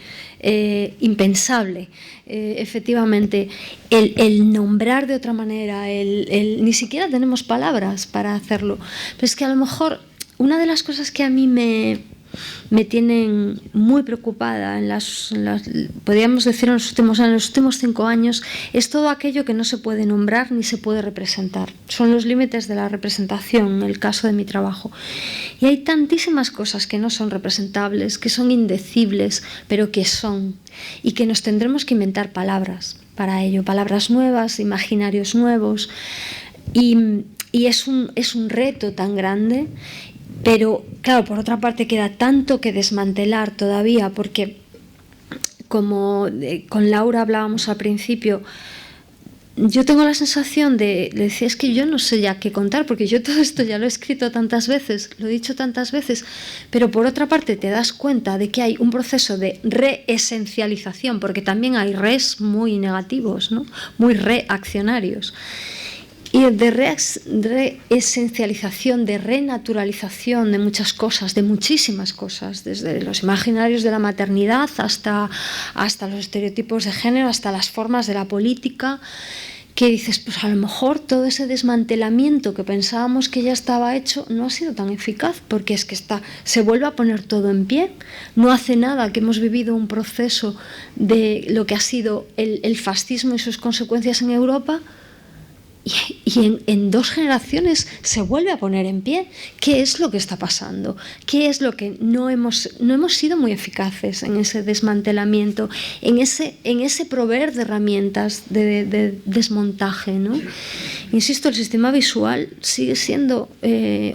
efectivamente, el nombrar de otra manera, ni siquiera tenemos palabras para hacerlo. Pero es que a lo mejor una de las cosas que a mí me tienen muy preocupada podríamos decir en los últimos 5 años, es todo aquello que no se puede nombrar ni se puede representar. Son los límites de la representación, en el caso de mi trabajo. Y hay tantísimas cosas que no son representables, que son indecibles, pero que son, y que nos tendremos que inventar palabras para ello, palabras nuevas, imaginarios nuevos, y es un reto tan grande. Pero, claro, por otra parte queda tanto que desmantelar todavía, porque como con Laura hablábamos al principio, yo tengo la sensación de decir, es que yo no sé ya qué contar, porque yo todo esto ya lo he escrito tantas veces, lo he dicho tantas veces, pero por otra parte te das cuenta de que hay un proceso de reesencialización, porque también hay res muy negativos, ¿no? Muy reaccionarios. Y de reesencialización, de renaturalización de muchas cosas, de muchísimas cosas, desde los imaginarios de la maternidad hasta los estereotipos de género, hasta las formas de la política, que dices, pues a lo mejor todo ese desmantelamiento que pensábamos que ya estaba hecho no ha sido tan eficaz, porque es que se vuelve a poner todo en pie. No hace nada que hemos vivido un proceso de lo que ha sido el fascismo y sus consecuencias en Europa, y en 2 generaciones se vuelve a poner en pie. ¿Qué es lo que está pasando? ¿Qué es lo que no hemos sido muy eficaces en ese desmantelamiento, en ese proveer de herramientas de desmontaje, ¿no? Insisto, el sistema visual sigue siendo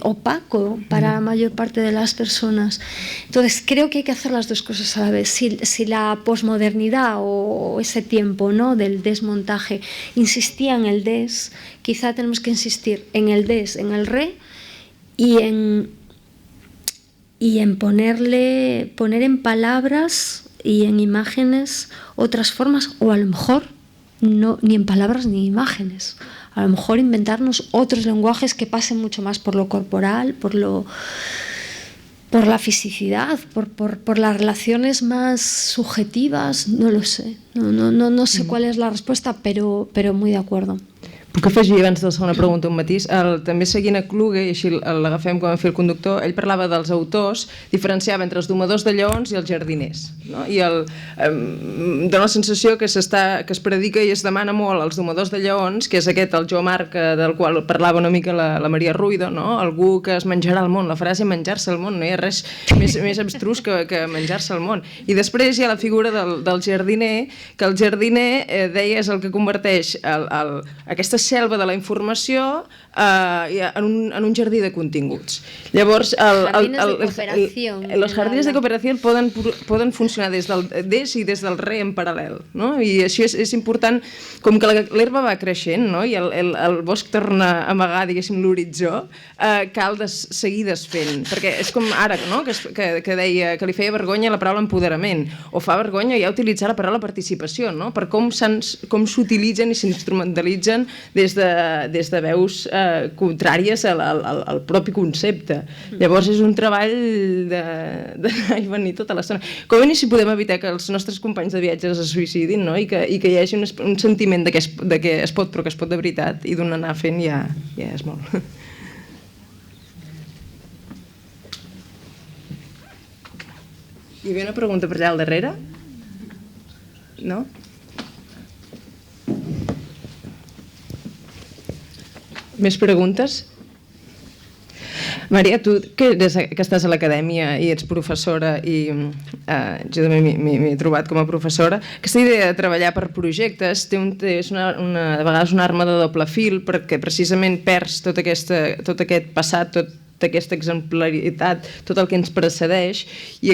opaco para la mayor parte de las personas. Entonces creo que hay que hacer las 2 cosas a la vez. Si la posmodernidad o ese tiempo, ¿no?, del desmontaje insistía en el des, quizá tenemos que insistir en el des, en el re, y en poner en palabras y en imágenes otras formas, o a lo mejor no, ni en palabras ni imágenes. A lo mejor inventarnos otros lenguajes que pasen mucho más por lo corporal, por la fisicidad, por las relaciones más subjetivas. No lo sé. No sé cuál es la respuesta, pero muy de acuerdo. Puc afegir abans de la segona pregunta un matís? També seguint a Kluge, i així l'agafem com a fil conductor, ell parlava dels autors, diferenciava entre els domadors de lleons i els jardiners, no? I dona la sensació que es predica i es demana molt als domadors de lleons, que és aquest, el jo Marca, del qual parlava una mica la Maria Ruido, no? Algú que es menjarà el món, la frase menjar-se el món, no hi ha res més abstrus que menjar-se el món. I després hi ha la figura del jardiner, que el jardiner, deia, és el que converteix aquesta selva de la informació en un jardí de continguts. Llavors, els jardins de cooperació poden funcionar des del des i des del re en paral·lel, no? I això és important, com que l'herba va creixent, no? I el bosc torna a amagar, diguéssim, l'horitzó, cal seguir desfent, perquè és com ara, no?, que deia que li feia vergonya la paraula empoderament, o fa vergonya ja utilitzar la paraula participació, no?, per com s'utilitzen i s'instrumentalitzen des de veus contràries al propi concepte. Llavors és un treball d'anar i venir tota l'estona. Com a mínim si podem evitar que els nostres companys de viatges es suïcidin, no? I que hi hagi un sentiment de que es pot, però que es pot de veritat, i d'un anar fent ja és molt. Hi havia una pregunta per allà al darrere? No? Més preguntes? Maria, tu que estàs a l'acadèmia i ets professora i jo també m'he trobat com a professora, aquesta idea de treballar per projectes és a vegades una arma de doble fil perquè precisament perds tot aquest passat, tota aquesta exemplaritat, tot el que ens precedeix, i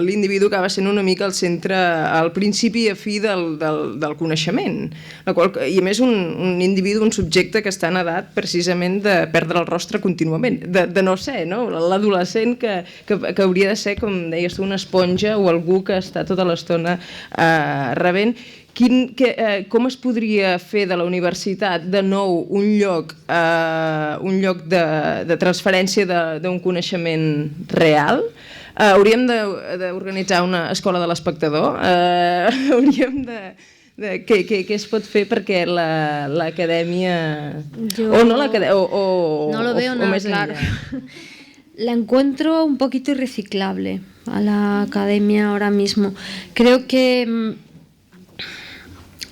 l'individu acaba sent una mica el centre, al principi i a fi del coneixement. I a més un individu, un subjecte que està en edat precisament de perdre el rostre contínuament, de no ser, no? L'adolescent que hauria de ser, com deies tu, una esponja o algú que està tota l'estona rebent. Com es podria fer de la universitat de nou un lloc de transferència d'un coneixement real? Hauríem d'organitzar una escola de l'espectador? Hauríem de... Què es pot fer perquè l'acadèmia... No lo veo nada claro. La encuentro un poquito irreciclable a la academia ahora mismo. Creo que...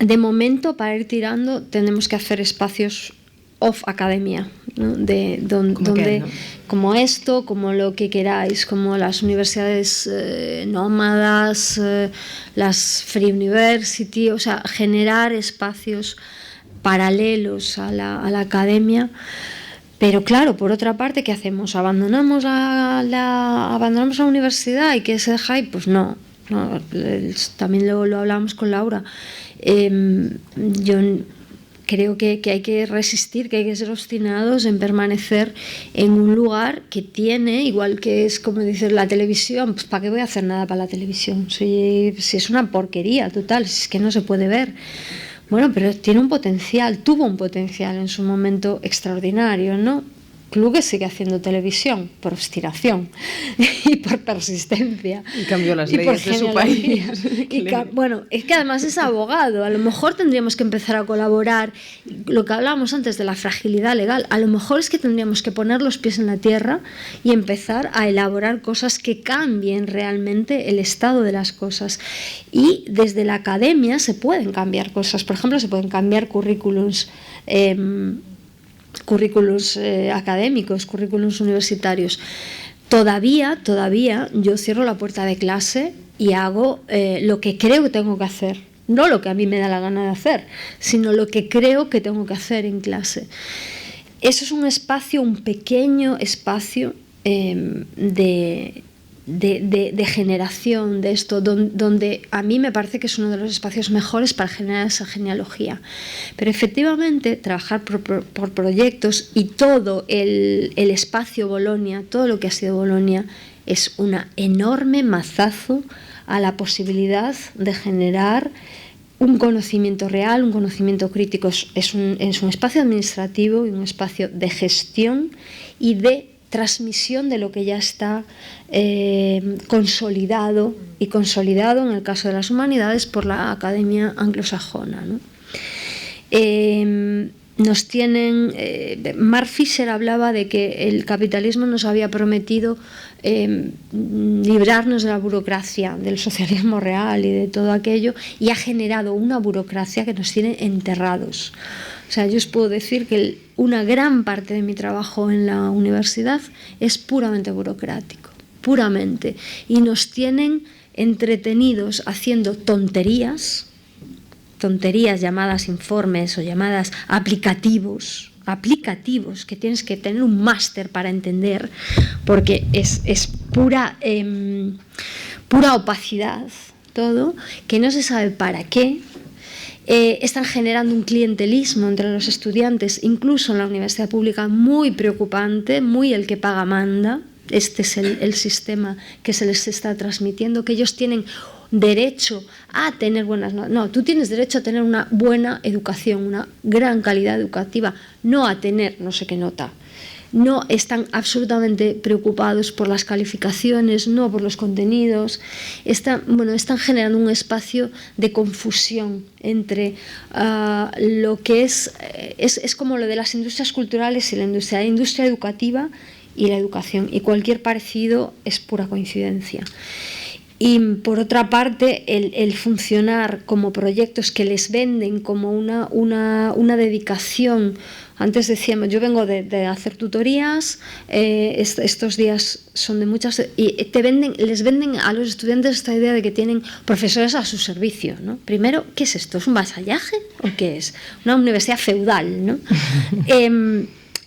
De momento, para ir tirando, tenemos que hacer espacios off academia, ¿no? Como esto, como lo que queráis, como las universidades nómadas, las Free University, o sea, generar espacios paralelos a la academia. Pero claro, por otra parte, ¿qué hacemos? ¿Abandonamos la universidad y que se deja ahí? Pues no. También lo hablábamos con Laura. Yo creo que hay que resistir, que hay que ser obstinados en permanecer en un lugar que tiene, igual que es como dices la televisión, pues ¿para qué voy a hacer nada para la televisión? Si es una porquería total, si es que no se puede ver. Bueno, pero tiene un potencial, tuvo un potencial en su momento extraordinario, ¿no? Kluge sigue haciendo televisión por obstinación y por persistencia. Y cambió las leyes de su país. Bueno, es que además es abogado. A lo mejor tendríamos que empezar a colaborar. Lo que hablábamos antes de la fragilidad legal, a lo mejor es que tendríamos que poner los pies en la tierra y empezar a elaborar cosas que cambien realmente el estado de las cosas. Y desde la academia se pueden cambiar cosas. Por ejemplo, se pueden cambiar currículums académicos, currículums universitarios. Todavía yo cierro la puerta de clase y hago lo que creo que tengo que hacer, no lo que a mí me da la gana de hacer, sino lo que creo que tengo que hacer en clase. Eso es un espacio, un pequeño espacio de generación de esto, donde a mí me parece que es uno de los espacios mejores para generar esa genealogía. Pero efectivamente trabajar por proyectos y todo el espacio Bolonia, todo lo que ha sido Bolonia, es un enorme mazazo a la posibilidad de generar un conocimiento real, un conocimiento crítico. Es un espacio administrativo y un espacio de gestión y de transmisión de lo que ya está consolidado en el caso de las humanidades por la Academia Anglosajona, ¿no? Mark Fisher hablaba de que el capitalismo nos había prometido librarnos de la burocracia, del socialismo real y de todo aquello, y ha generado una burocracia que nos tiene enterrados. O sea, yo os puedo decir que una gran parte de mi trabajo en la universidad es puramente burocrático, puramente, y nos tienen entretenidos haciendo tonterías llamadas informes o llamadas aplicativos que tienes que tener un máster para entender, porque es pura opacidad todo, que no se sabe para qué. Están generando un clientelismo entre los estudiantes, incluso en la universidad pública, muy preocupante, muy el que paga manda. Este es el sistema que se les está transmitiendo, que ellos tienen derecho a tener buenas notas. No, tú tienes derecho a tener una buena educación, una gran calidad educativa, no a tener no sé qué nota. No están absolutamente preocupados por las calificaciones, no por los contenidos. Están generando un espacio de confusión entre lo que es como lo de las industrias culturales y la industria educativa y la educación. Y cualquier parecido es pura coincidencia. Y por otra parte, el funcionar como proyectos que les venden como una dedicación. Antes decíamos, yo vengo de hacer tutorías, estos días son de muchas, y les venden a los estudiantes esta idea de que tienen profesores a su servicio, ¿no? Primero, ¿qué es esto? ¿Es un vasallaje o qué es? Una universidad feudal, ¿no?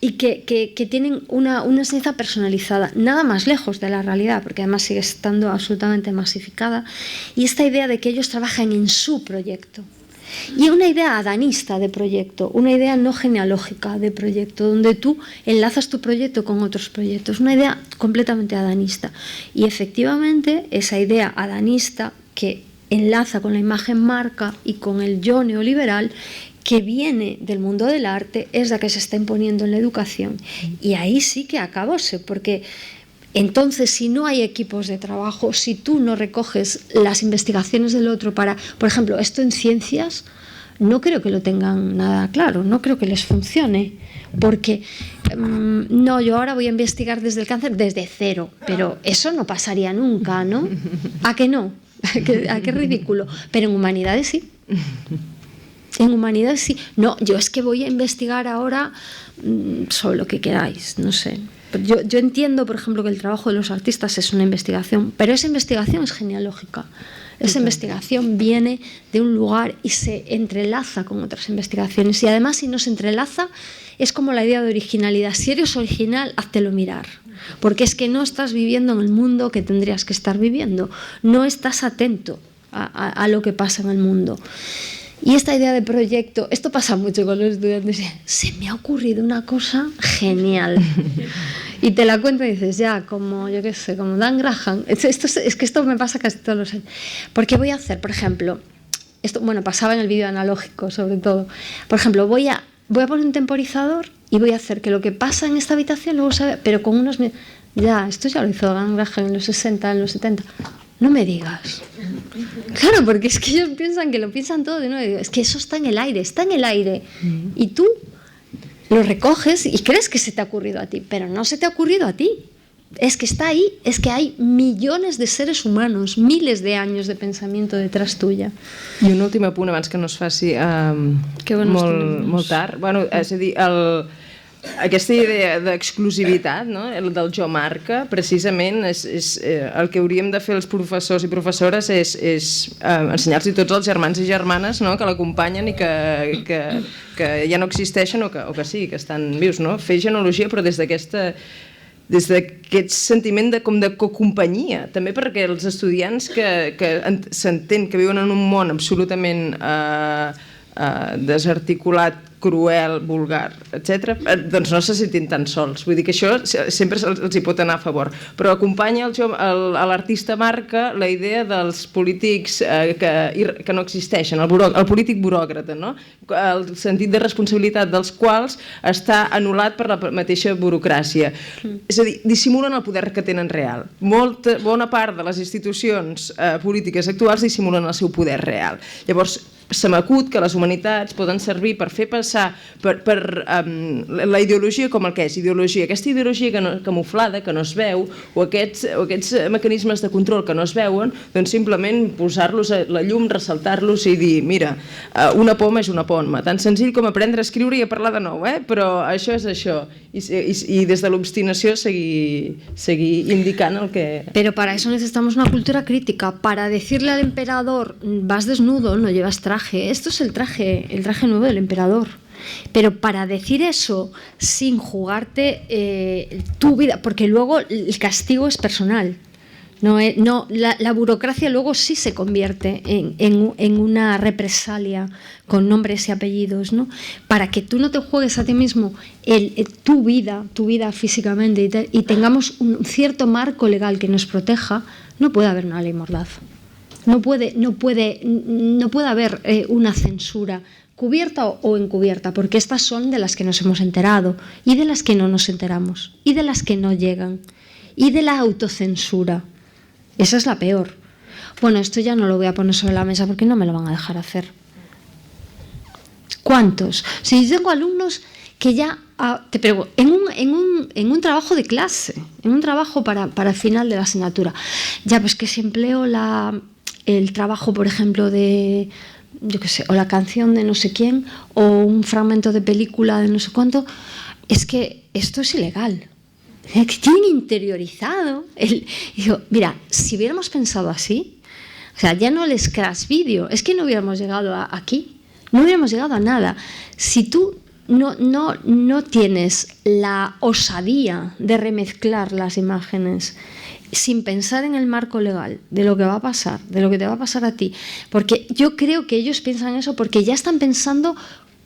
Y que tienen una enseñanza personalizada, nada más lejos de la realidad, porque además sigue estando absolutamente masificada, y esta idea de que ellos trabajan en su proyecto. Y una idea adanista de proyecto, una idea no genealógica de proyecto, donde tú enlazas tu proyecto con otros proyectos, una idea completamente adanista. Y efectivamente esa idea adanista que enlaza con la imagen marca y con el yo neoliberal, que viene del mundo del arte, es la que se está imponiendo en la educación. Y ahí sí que acabóse, porque entonces, si no hay equipos de trabajo, si tú no recoges las investigaciones del otro para, por ejemplo, esto en ciencias, no creo que lo tengan nada claro, no creo que les funcione, porque no, yo ahora voy a investigar desde el cáncer desde cero, pero eso no pasaría nunca, ¿no? ¿A qué no? ¿A qué ridículo? Pero en humanidades sí. En humanidades sí. No, yo es que voy a investigar ahora sobre lo que queráis, no sé. Yo entiendo, por ejemplo, que el trabajo de los artistas es una investigación, pero esa investigación es genealógica. Esa investigación viene de un lugar y se entrelaza con otras investigaciones. Y además, si no se entrelaza, es como la idea de originalidad. Si eres original, háztelo mirar. Porque es que no estás viviendo en el mundo que tendrías que estar viviendo. No estás atento a lo que pasa en el mundo. Y esta idea de proyecto, esto pasa mucho con los estudiantes, se me ha ocurrido una cosa genial. Y te la cuento y dices, ya, como yo qué sé, como Dan Graham. Es que esto me pasa casi todos los años. Porque voy a hacer, por ejemplo, esto, bueno, pasaba en el vídeo analógico sobre todo. Por ejemplo, voy a poner un temporizador y voy a hacer que lo que pasa en esta habitación luego se ve, pero con unos... Ya, esto ya lo hizo Dan Graham en los 60, en los 70... No me digas. Claro, porque es que ellos piensan que lo piensan todo de nuevo. Es que eso está en el aire, está en el aire. Y tú lo recoges y crees que se te ha ocurrido a ti, pero no se te ha ocurrido a ti. Es que está ahí, es que hay millones de seres humanos, miles de años de pensamiento detrás tuya. I un últim apunt abans que no es faci molt tard. Bueno, és a dir, aquesta idea d'exclusivitat, no? El del jo marca, precisament el que hauríem de fer els professors i professores és ensenyar-los tots els germans i germanes, no? Que l'acompanyen i que ja no existeixen o que sí, que estan vius, no? Fer genealogia però des d'aquest sentiment de cocompanyia, també perquè els estudiants que s'entén que viuen en un món absolutament desarticulat, cruel, vulgar, etc., doncs no se sentin tan sols. Vull dir que això sempre els hi pot anar a favor. Però acompanya a l'artista marca la idea dels polítics que no existeixen, el polític buròcrata, no? El sentit de responsabilitat dels quals està anul·lat per la mateixa burocràcia. És a dir, dissimulen el poder que tenen real. Bona part de les institucions polítiques actuals dissimulen el seu poder real. Llavors, se m'acut que les humanitats poden servir per fer passar per la ideologia com el que és ideologia, aquesta ideologia camuflada que no es veu, o aquests mecanismes de control que no es veuen, doncs simplement posar-los a la llum, ressaltar-los i dir, mira, una poma és una poma, tan senzill com aprendre a escriure i a parlar de nou, però això és això, i des de l'obstinació seguir indicant el que... Pero para eso necesitamos una cultura crítica, para decirle al emperador, vas desnudo, no llevas traje. Esto es el traje nuevo del emperador. Pero para decir eso sin jugarte tu vida, porque luego el castigo es personal. La burocracia luego sí se convierte en una represalia con nombres y apellidos, ¿no? Para que tú no te juegues a ti mismo tu vida físicamente y tengamos un cierto marco legal que nos proteja, no puede haber una ley mordaza. No puede haber una censura cubierta o encubierta, porque estas son de las que nos hemos enterado y de las que no nos enteramos y de las que no llegan y de la autocensura. Esa es la peor. Bueno, esto ya no lo voy a poner sobre la mesa porque no me lo van a dejar hacer. ¿Cuántos? Si yo tengo alumnos que ya, pero en un trabajo de clase, en un trabajo para el final de la asignatura, ya pues que si empleo el trabajo, por ejemplo, de, yo qué sé, o la canción de no sé quién, o un fragmento de película de no sé cuánto, es que esto es ilegal. Que tienen interiorizado digo, mira, si hubiéramos pensado así, o sea, ya no el Scratch Video, es que no hubiéramos llegado aquí, no hubiéramos llegado a nada. Si tú no tienes la osadía de remezclar las imágenes sin pensar en el marco legal de lo que va a pasar, de lo que te va a pasar a ti, porque yo creo que ellos piensan eso porque ya están pensando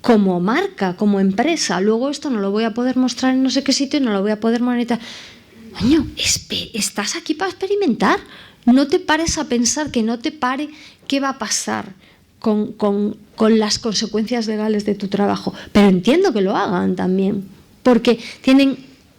como marca, como empresa. Luego esto no lo voy a poder mostrar en no sé qué sitio y no lo voy a poder monetizar. Coño, estás aquí para experimentar. No te pares a pensar, que no te pare qué va a pasar con las consecuencias legales de tu trabajo. Pero entiendo que lo hagan también, porque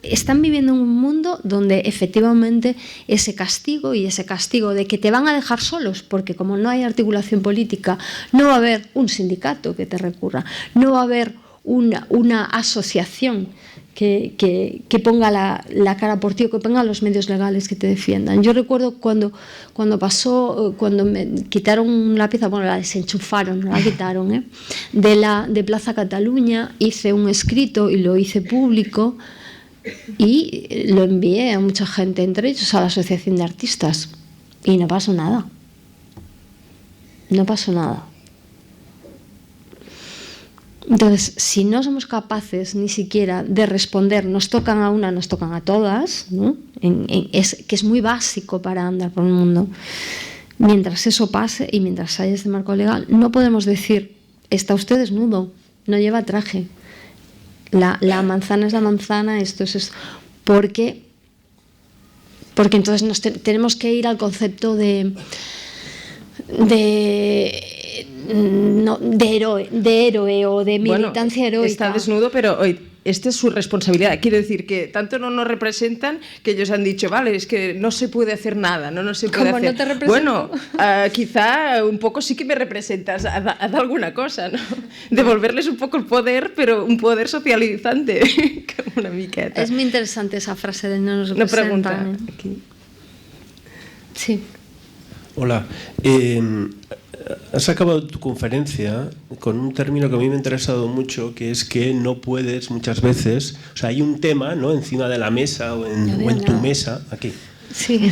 están viviendo en un mundo donde efectivamente ese castigo de que te van a dejar solos, porque como no hay articulación política, no va a haber un sindicato que te recurra, no va a haber una asociación que ponga la cara por ti, o que ponga los medios legales que te defiendan. Yo recuerdo cuando me quitaron la pieza, bueno, la desenchufaron, no la quitaron, de Plaza Cataluña, hice un escrito y lo hice público y lo envié a mucha gente, entre ellos a la Asociación de Artistas, y no pasó nada. No pasó nada. Entonces, si no somos capaces ni siquiera de responder, nos tocan a una, nos tocan a todas, ¿no? Que es muy básico para andar por el mundo. Mientras eso pase y mientras haya este marco legal, no podemos decir, está usted desnudo, no lleva traje. La manzana es la manzana, esto es esto. Porque entonces tenemos que ir al concepto de héroe o de militancia heroica. Está desnudo, pero esta es su responsabilidad. Quiero decir que tanto no nos representan que ellos han dicho, vale, es que no se puede hacer nada, no se puede hacer. No te represento. Bueno, quizá un poco sí que me representas, haz alguna cosa, ¿no? Devolverles un poco el poder, pero un poder socializante, como una miqueta. Es muy interesante esa frase de no nos representan. Una pregunta aquí. Sí. Hola. Has acabado tu conferencia con un término que a mí me ha interesado mucho, que es que no puedes muchas veces, o sea, hay un tema, ¿no?, encima de la mesa o en tu mesa, aquí. Sí.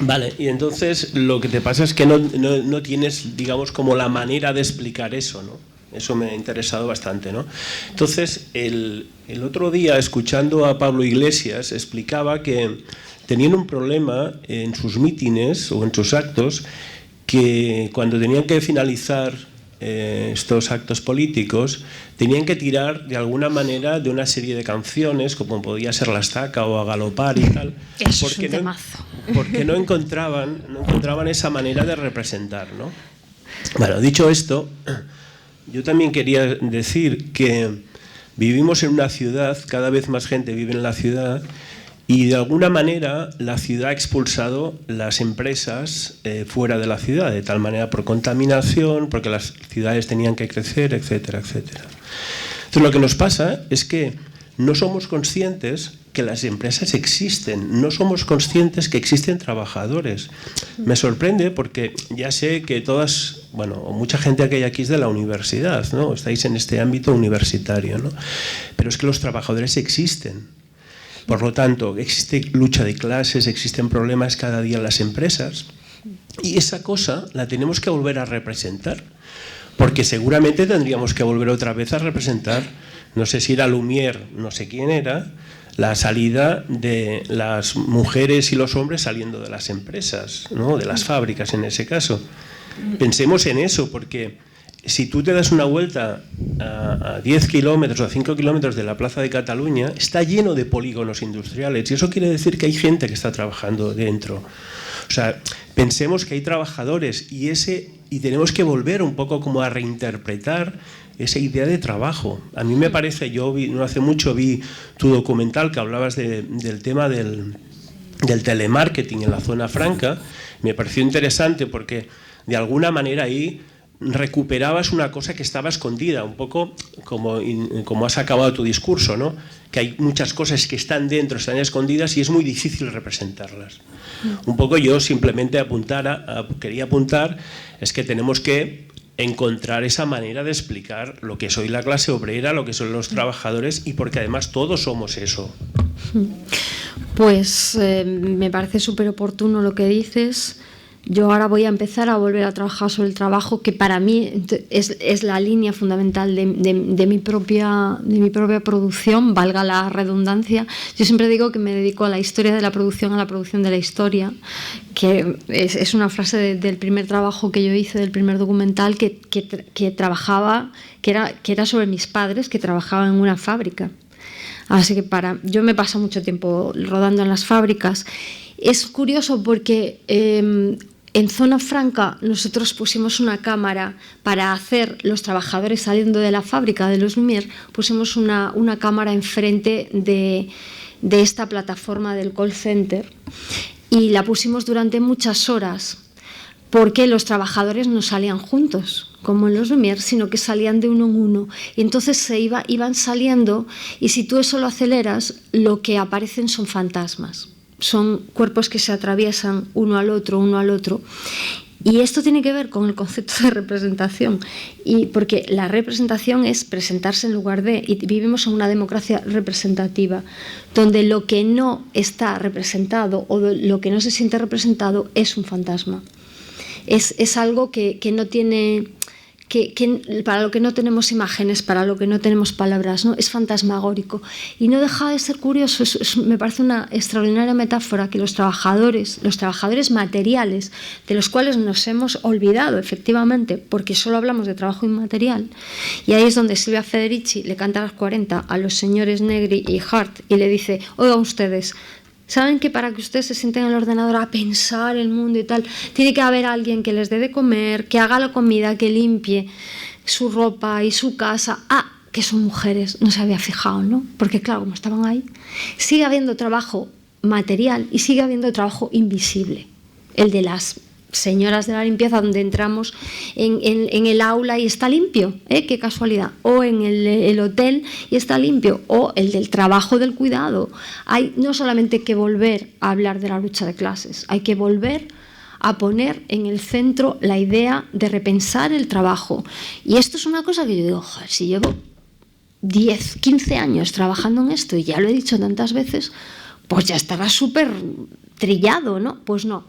Vale, y entonces lo que te pasa es que no tienes, digamos, como la manera de explicar eso, ¿no? Eso me ha interesado bastante, ¿no? Entonces, el otro día, escuchando a Pablo Iglesias, explicaba que tenían un problema en sus mítines o en sus actos, que cuando tenían que finalizar estos actos políticos, tenían que tirar de alguna manera de una serie de canciones, como podía ser La Estaca o A Galopar y tal, eso porque, es un temazo. Porque no encontraban esa manera de representar, ¿no? Bueno, dicho esto, yo también quería decir que vivimos en una ciudad, cada vez más gente vive en la ciudad, y de alguna manera la ciudad ha expulsado las empresas fuera de la ciudad, de tal manera por contaminación, porque las ciudades tenían que crecer, etcétera, etcétera. Entonces lo que nos pasa es que no somos conscientes que las empresas existen, no somos conscientes que existen trabajadores. Me sorprende porque ya sé que todas, bueno, mucha gente que hay aquí es de la universidad, ¿no? Estáis en este ámbito universitario, ¿no? Pero es que los trabajadores existen. Por lo tanto, existe lucha de clases, existen problemas cada día en las empresas, y esa cosa la tenemos que volver a representar, porque seguramente tendríamos que volver otra vez a representar, no sé si era Lumière, no sé quién era, la salida de las mujeres y los hombres saliendo de las empresas, ¿no?, de las fábricas en ese caso. Pensemos en eso, porque si tú te das una vuelta a 10 kilómetros o a 5 kilómetros de la Plaza de Cataluña, está lleno de polígonos industriales, y eso quiere decir que hay gente que está trabajando dentro. O sea, pensemos que hay trabajadores y tenemos que volver un poco como a reinterpretar esa idea de trabajo. A mí me parece, no hace mucho vi tu documental que hablabas del tema del telemarketing en la zona franca. Me pareció interesante porque de alguna manera ahí recuperabas una cosa que estaba escondida, un poco como has acabado tu discurso, ¿no? Que hay muchas cosas que están dentro, están escondidas y es muy difícil representarlas. Un poco yo simplemente quería apuntar es que tenemos que encontrar esa manera de explicar lo que soy la clase obrera, lo que son los trabajadores, y porque además todos somos eso. Pues me parece súper oportuno lo que dices. Yo ahora voy a empezar a volver a trabajar sobre el trabajo, que para mí es la línea fundamental de mi propia producción, valga la redundancia. Yo siempre digo que me dedico a la historia de la producción, a la producción de la historia, que es una frase del primer trabajo que yo hice, del primer documental, que trabajaba, que era sobre mis padres, que trabajaban en una fábrica. Así que yo me paso mucho tiempo rodando en las fábricas. Es curioso porque en Zona Franca nosotros pusimos una cámara para hacer los trabajadores saliendo de la fábrica de los Lumière, pusimos una cámara enfrente de esta plataforma del call center y la pusimos durante muchas horas porque los trabajadores no salían juntos como en los Lumière, sino que salían de uno en uno y entonces iban saliendo, y si tú eso lo aceleras, lo que aparecen son fantasmas. Son cuerpos que se atraviesan uno al otro. Y esto tiene que ver con el concepto de representación, y porque la representación es presentarse en lugar de, y vivimos en una democracia representativa, donde lo que no está representado o lo que no se siente representado es un fantasma. Es algo que no tiene... para lo que no tenemos imágenes, para lo que no tenemos palabras, ¿no? Es fantasmagórico y no deja de ser curioso. Me parece una extraordinaria metáfora que los trabajadores materiales, de los cuales nos hemos olvidado efectivamente porque solo hablamos de trabajo inmaterial, y ahí es donde Silvia Federici le canta a las 40 a los señores Negri y Hart y le dice: oigan ustedes, ¿saben que para que ustedes se sienten en el ordenador a pensar el mundo y tal, tiene que haber alguien que les dé de comer, que haga la comida, que limpie su ropa y su casa? Ah, que son mujeres, no se había fijado, ¿no? Porque claro, como estaban ahí, sigue habiendo trabajo material y sigue habiendo trabajo invisible, el de las señoras de la limpieza, donde entramos en el aula y está limpio, qué casualidad, o en el hotel y está limpio, o el del trabajo del cuidado. Hay no solamente que volver a hablar de la lucha de clases, hay que volver a poner en el centro la idea de repensar el trabajo. Y esto es una cosa que yo digo, joder, si llevo 10, 15 años trabajando en esto y ya lo he dicho tantas veces, pues ya estará súper trillado, ¿no? Pues no.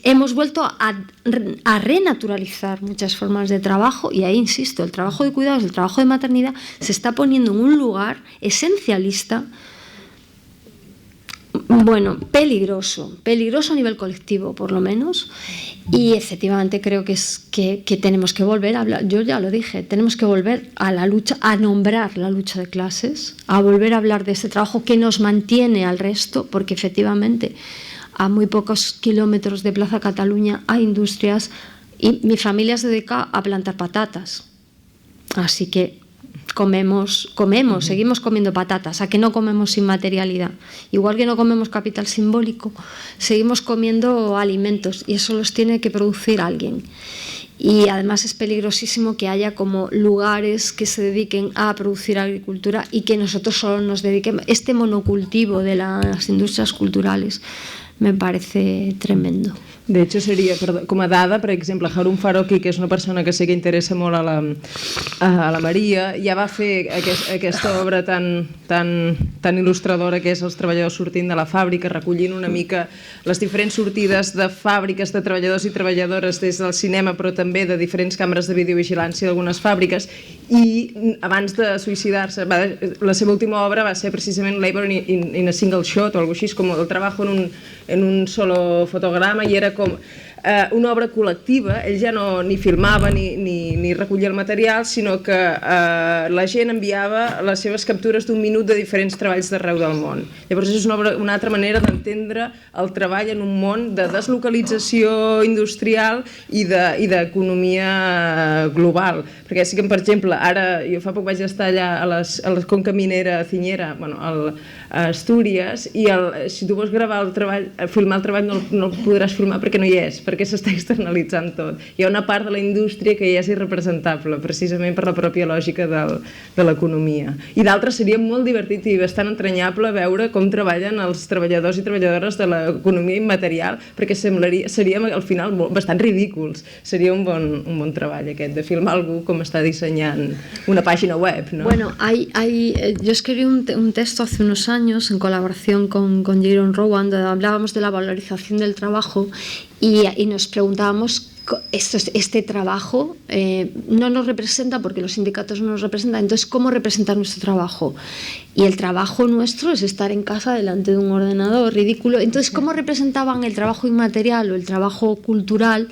Hemos vuelto a renaturalizar muchas formas de trabajo, y ahí insisto, el trabajo de cuidados, el trabajo de maternidad se está poniendo en un lugar esencialista, bueno, peligroso a nivel colectivo por lo menos, y efectivamente creo que tenemos que volver a hablar, yo ya lo dije, tenemos que volver a la lucha, a nombrar la lucha de clases, a volver a hablar de ese trabajo que nos mantiene al resto, porque efectivamente a muy pocos kilómetros de Plaza Cataluña hay industrias y mi familia se dedica a plantar patatas. Así que seguimos comiendo patatas, a que no comemos inmaterialidad. Igual que no comemos capital simbólico, seguimos comiendo alimentos y eso los tiene que producir alguien. Y además es peligrosísimo que haya como lugares que se dediquen a producir agricultura y que nosotros solo nos dediquemos. Este monocultivo de las industrias culturales me parece tremendo. De hecho, com a dada, per exemple, Harun Farokhi, que és una persona que sé que interessa molt a la Maria, ja va fer aquesta obra tan il·lustradora que és Els treballadors sortint de la fàbrica, recollint una mica les diferents sortides de fàbriques de treballadors i treballadores des del cinema, però també de diferents càmeres de videovigilància d'algunes fàbriques, i abans de suïcidar-se, la seva última obra va ser precisament Labor in a Single Shot, o alguna cosa així, com el trabajo en un solo fotograma, i era com una obra col·lectiva, ell ja no ni filmava ni recollia el material, sinó que la gent enviava les seves captures d'1 minut de diferents treballs d'arreu del món. Llavors és una altra manera d'entendre el treball en un món de deslocalització industrial i d'economia global. Perquè sí que, per exemple, ara jo fa poc vaig estar allà a la conca minera Cinyera, a Astúries, i si tu vols gravar el treball, filmar el treball no el podràs filmar perquè no hi és, perquè s'està externalitzant tot. Hi ha una part de la indústria que ja és irrepresentable, precisament per la pròpia lògica de l'economia. I d'altres seria molt divertit i bastant entranyable veure com treballen els treballadors i treballadores de l'economia immaterial, perquè seríem al final bastant ridículs. Seria un bon treball aquest, de filmar algú com está diseñando una página web, ¿no? Bueno, yo escribí un texto hace unos años en colaboración con Jaron Rowan, donde hablábamos de la valorización del trabajo y nos preguntábamos, este trabajo no nos representa porque los sindicatos no nos representan, entonces ¿cómo representar nuestro trabajo? Y el trabajo nuestro es estar en casa delante de un ordenador, ridículo. Entonces, ¿cómo representaban el trabajo inmaterial o el trabajo cultural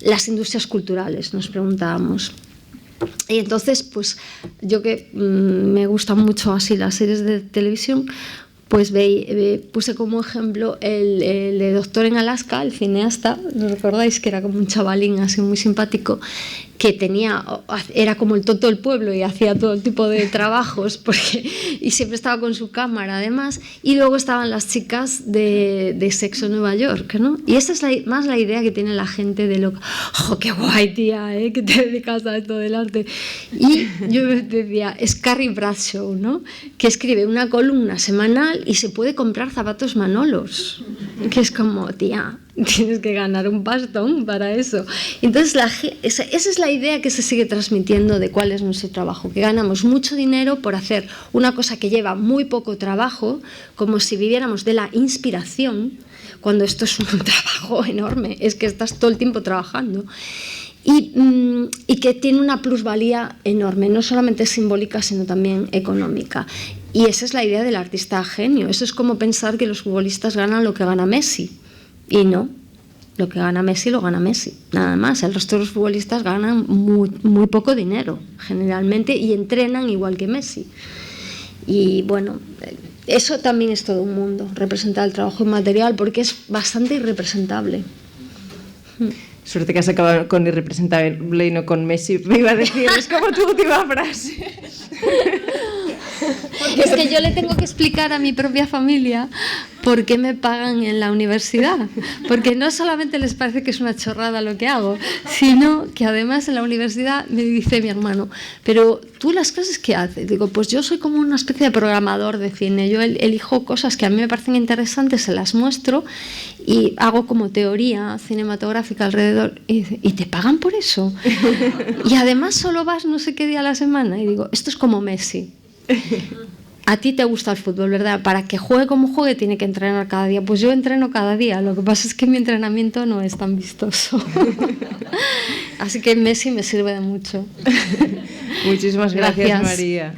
las industrias culturales? Nos preguntábamos. Y entonces, pues yo que me gustan mucho así las series de televisión, pues puse como ejemplo el de Doctor en Alaska, el cineasta, ¿no recordáis? Que era como un chavalín así muy simpático, que era como el tonto del pueblo y hacía todo tipo de trabajos y siempre estaba con su cámara además, y luego estaban las chicas de Sexo en Nueva York, ¿no? Y esa es más la idea que tiene la gente de ¡oh, qué guay, tía! Que te dedicas a esto del arte. Y yo decía, es Carrie Bradshaw, ¿no? Que escribe una columna semanal y se puede comprar zapatos Manolos, que es como, tía, tienes que ganar un pastón para eso. Entonces esa es la idea que se sigue transmitiendo de cuál es nuestro trabajo, que ganamos mucho dinero por hacer una cosa que lleva muy poco trabajo, como si viviéramos de la inspiración, cuando esto es un trabajo enorme, es que estás todo el tiempo trabajando. Y que tiene una plusvalía enorme, no solamente simbólica, sino también económica. Y esa es la idea del artista genio. Eso es como pensar que los futbolistas ganan lo que gana Messi. Y no, lo que gana Messi lo gana Messi, nada más. El resto de los futbolistas ganan muy poco dinero, generalmente, y entrenan igual que Messi. Y bueno, eso también es todo un mundo, representar el trabajo inmaterial, porque es bastante irrepresentable. Suerte que has acabado con irrepresentable y no con Messi. Me iba a decir, es como tu última frase. Porque es que yo le tengo que explicar a mi propia familia por qué me pagan en la universidad. Porque no solamente les parece que es una chorrada lo que hago, sino que además en la universidad me dice mi hermano, pero ¿tú las clases qué haces? Digo, pues yo soy como una especie de programador de cine. Yo elijo cosas que a mí me parecen interesantes, se las muestro y hago como teoría cinematográfica alrededor. Y dice, ¿y te pagan por eso? Y además solo vas no sé qué día a la semana. Y digo, esto es como Messi. A ti te gusta el fútbol, ¿verdad? Para que juegue como juegue tiene que entrenar cada día. Pues yo entreno cada día, lo que pasa es que mi entrenamiento no es tan vistoso. Así que Messi me sirve de mucho. Muchísimas gracias, María.